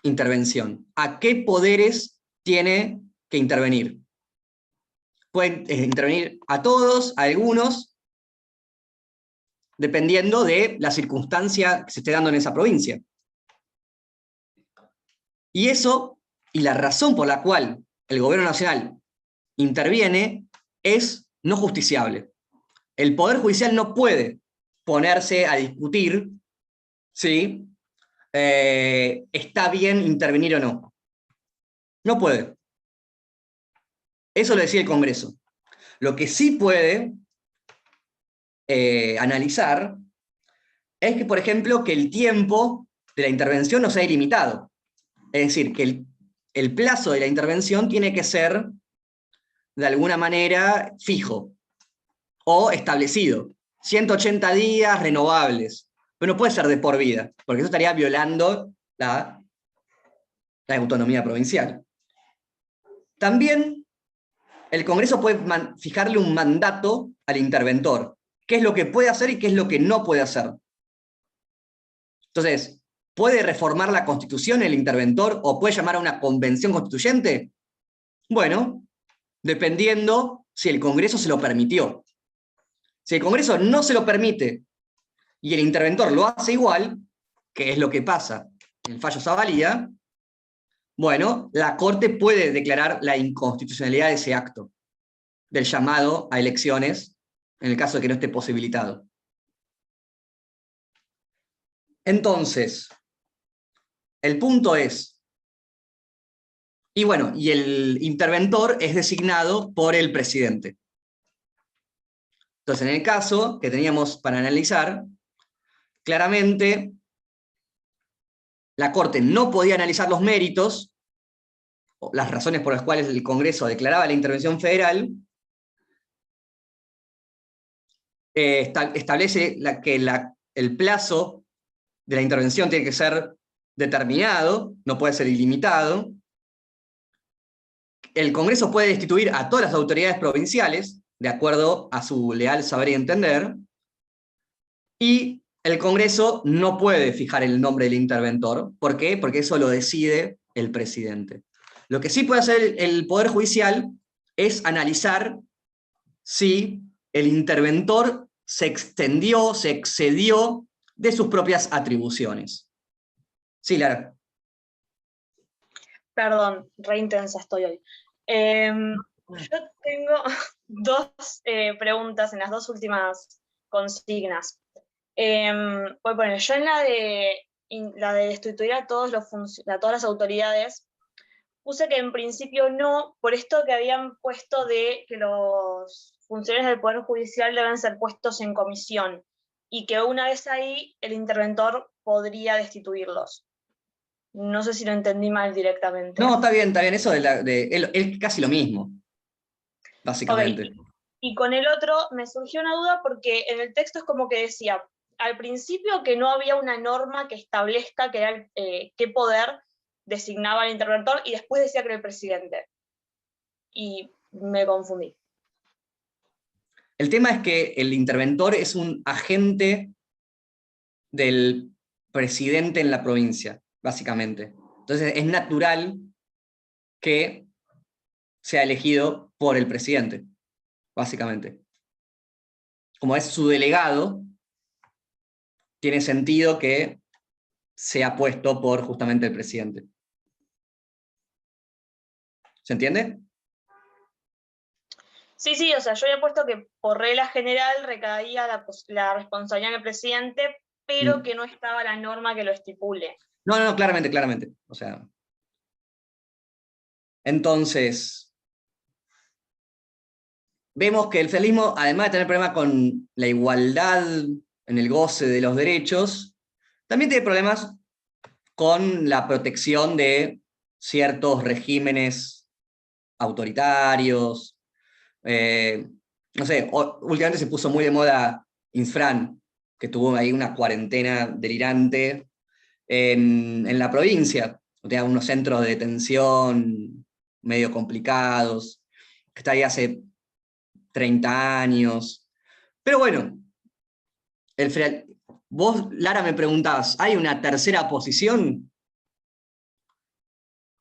intervención. ¿A qué poderes tiene que intervenir? Pueden intervenir a todos, a algunos, dependiendo de la circunstancia que se esté dando en esa provincia. Y eso, y la razón por la cual el gobierno nacional interviene, es no justiciable. El Poder Judicial no puede ponerse a discutir si está bien intervenir o no. No puede. Eso lo decía el Congreso. Lo que sí puede analizar es que, por ejemplo, que el tiempo de la intervención no sea ilimitado. Es decir, que el plazo de la intervención tiene que ser de alguna manera, fijo o establecido. 180 días renovables, pero no puede ser de por vida, porque eso estaría violando la autonomía provincial. También el Congreso puede fijarle un mandato al interventor, qué es lo que puede hacer y qué es lo que no puede hacer. Entonces, ¿puede reformar la Constitución el interventor o puede llamar a una convención constituyente? Bueno, dependiendo si el Congreso se lo permitió. Si el Congreso no se lo permite y el interventor lo hace igual, que es lo que pasa en el fallo Zavalía, bueno, la Corte puede declarar la inconstitucionalidad de ese acto, del llamado a elecciones, en el caso de que no esté posibilitado. Entonces, el punto es, y bueno, y el interventor es designado por el presidente. Entonces, en el caso que teníamos para analizar, claramente la Corte no podía analizar los méritos, o las razones por las cuales el Congreso declaraba la intervención federal, establece que el plazo de la intervención tiene que ser determinado, no puede ser ilimitado. El Congreso puede destituir a todas las autoridades provinciales, de acuerdo a su leal saber y entender, y el Congreso no puede fijar el nombre del interventor. ¿Por qué? Porque eso lo decide el presidente. Lo que sí puede hacer el Poder Judicial es analizar si el interventor se extendió, se excedió de sus propias atribuciones. Sí, Lara. Perdón, re intensa estoy hoy. Yo tengo dos preguntas en las dos últimas consignas. Voy a poner, yo en la de destituir a todas las autoridades, puse que en principio no, por esto que habían puesto de que los funcionarios del Poder Judicial deben ser puestos en comisión, y que una vez ahí el interventor podría destituirlos. No sé si lo entendí mal directamente. No, está bien, eso es casi lo mismo, básicamente. Okay. Y con el otro me surgió una duda porque en el texto es como que decía, al principio que no había una norma que establezca qué poder designaba al interventor, y después decía que era el presidente. Y me confundí. El tema es que el interventor es un agente del presidente en la provincia, básicamente. Entonces es natural que sea elegido por el presidente, básicamente. Como es su delegado, tiene sentido que sea puesto por justamente el presidente. ¿Se entiende? Sí, o sea, yo había puesto que por regla general recaía la responsabilidad en el presidente, pero que no estaba la norma que lo estipule. No, claramente. O sea, entonces, vemos que el federalismo, además de tener problemas con la igualdad en el goce de los derechos, también tiene problemas con la protección de ciertos regímenes autoritarios. No sé, últimamente se puso muy de moda Infran, que tuvo ahí una cuarentena delirante en la provincia, o sea, unos centros de detención medio complicados, que está ahí hace 30 años. Pero bueno, vos, Lara, me preguntabas, ¿hay una tercera posición?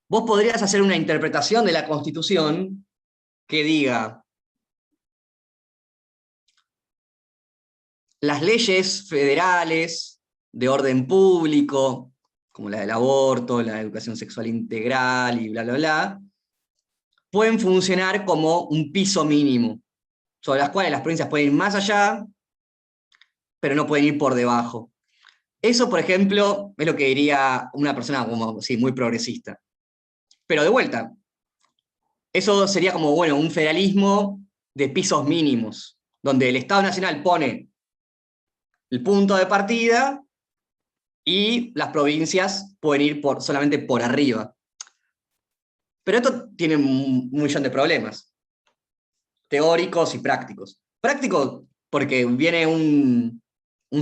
Vos podrías hacer una interpretación de la Constitución que diga: las leyes federales de orden público, como la del aborto, la educación sexual integral y bla, bla, bla, pueden funcionar como un piso mínimo, sobre las cuales las provincias pueden ir más allá, pero no pueden ir por debajo. Eso, por ejemplo, es lo que diría una persona como, sí, muy progresista. Pero de vuelta, eso sería como, bueno, un federalismo de pisos mínimos, donde el Estado Nacional pone el punto de partida y las provincias pueden ir solamente por arriba. Pero esto tiene un millón de problemas. teóricos y prácticos. Práctico porque viene un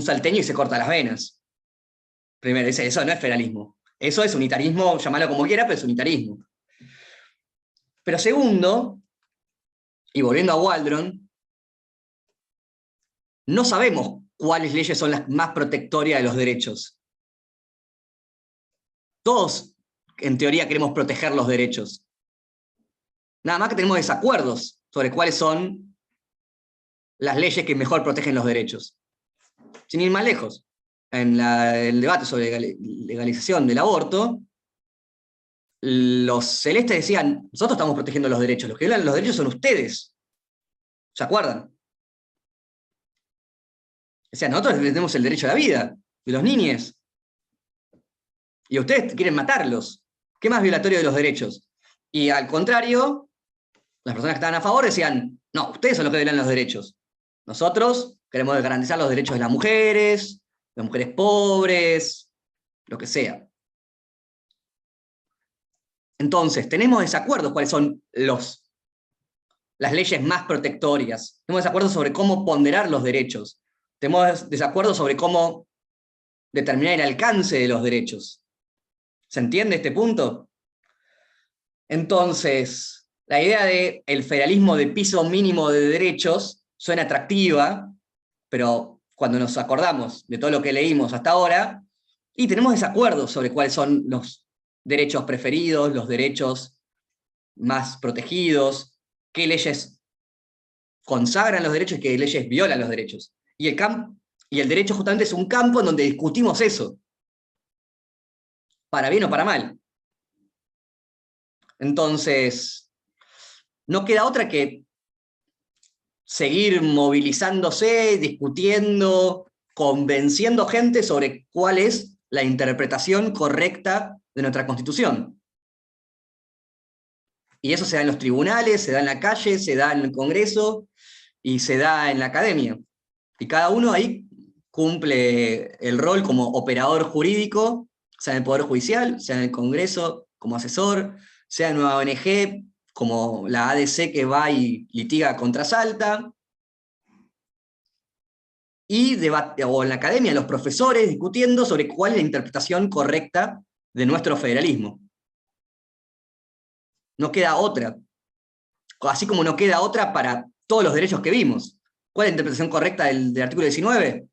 salteño y se corta las venas. Primero, eso no es federalismo. Eso es unitarismo, llamalo como quiera, pero es unitarismo. Pero segundo, y volviendo a Waldron, no sabemos cuáles leyes son las más protectorias de los derechos. Todos, en teoría, queremos proteger los derechos. Nada más que tenemos desacuerdos sobre cuáles son las leyes que mejor protegen los derechos. Sin ir más lejos, en el debate sobre legalización del aborto, los celestes decían, nosotros estamos protegiendo los derechos, los que violan los derechos son ustedes. ¿Se acuerdan? O sea, nosotros tenemos el derecho a la vida, de los niños. Y ustedes quieren matarlos. ¿Qué más violatorio de los derechos? Y al contrario, las personas que estaban a favor decían, no, ustedes son los que violan los derechos. Nosotros queremos garantizar los derechos de las mujeres pobres, lo que sea. Entonces, tenemos desacuerdos cuáles son las leyes más protectorias. Tenemos desacuerdos sobre cómo ponderar los derechos. Tenemos desacuerdos sobre cómo determinar el alcance de los derechos. ¿Se entiende este punto? Entonces, la idea del federalismo de piso mínimo de derechos suena atractiva, pero cuando nos acordamos de todo lo que leímos hasta ahora, y tenemos desacuerdos sobre cuáles son los derechos preferidos, los derechos más protegidos, qué leyes consagran los derechos y qué leyes violan los derechos. Y el derecho justamente es un campo en donde discutimos eso, para bien o para mal. Entonces, no queda otra que seguir movilizándose, discutiendo, convenciendo gente sobre cuál es la interpretación correcta de nuestra Constitución. Y eso se da en los tribunales, se da en la calle, se da en el Congreso y se da en la academia. Y cada uno ahí cumple el rol como operador jurídico, sea en el Poder Judicial, sea en el Congreso como asesor, sea en una ONG como la ADC que va y litiga contra Salta, o en la academia, los profesores discutiendo sobre cuál es la interpretación correcta de nuestro federalismo. No queda otra. Así como no queda otra para todos los derechos que vimos. ¿Cuál es la interpretación correcta del artículo 19?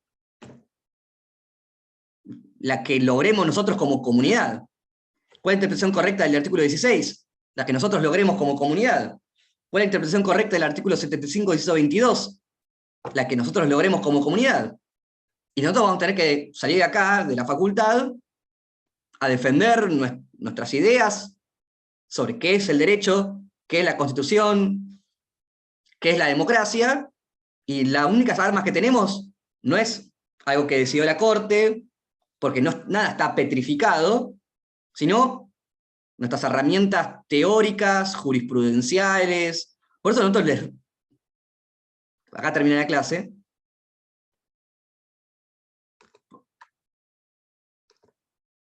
La que logremos nosotros como comunidad. ¿Cuál es la interpretación correcta del artículo 16? La que nosotros logremos como comunidad. ¿Cuál es la interpretación correcta del artículo 75, 18, 22? La que nosotros logremos como comunidad. Y nosotros vamos a tener que salir de acá, de la facultad, a defender nuestras ideas sobre qué es el derecho, qué es la Constitución, qué es la democracia, y las únicas armas que tenemos no es algo que decidió la Corte, porque nada está petrificado, sino nuestras herramientas teóricas, jurisprudenciales. Por eso nosotros acá termina la clase,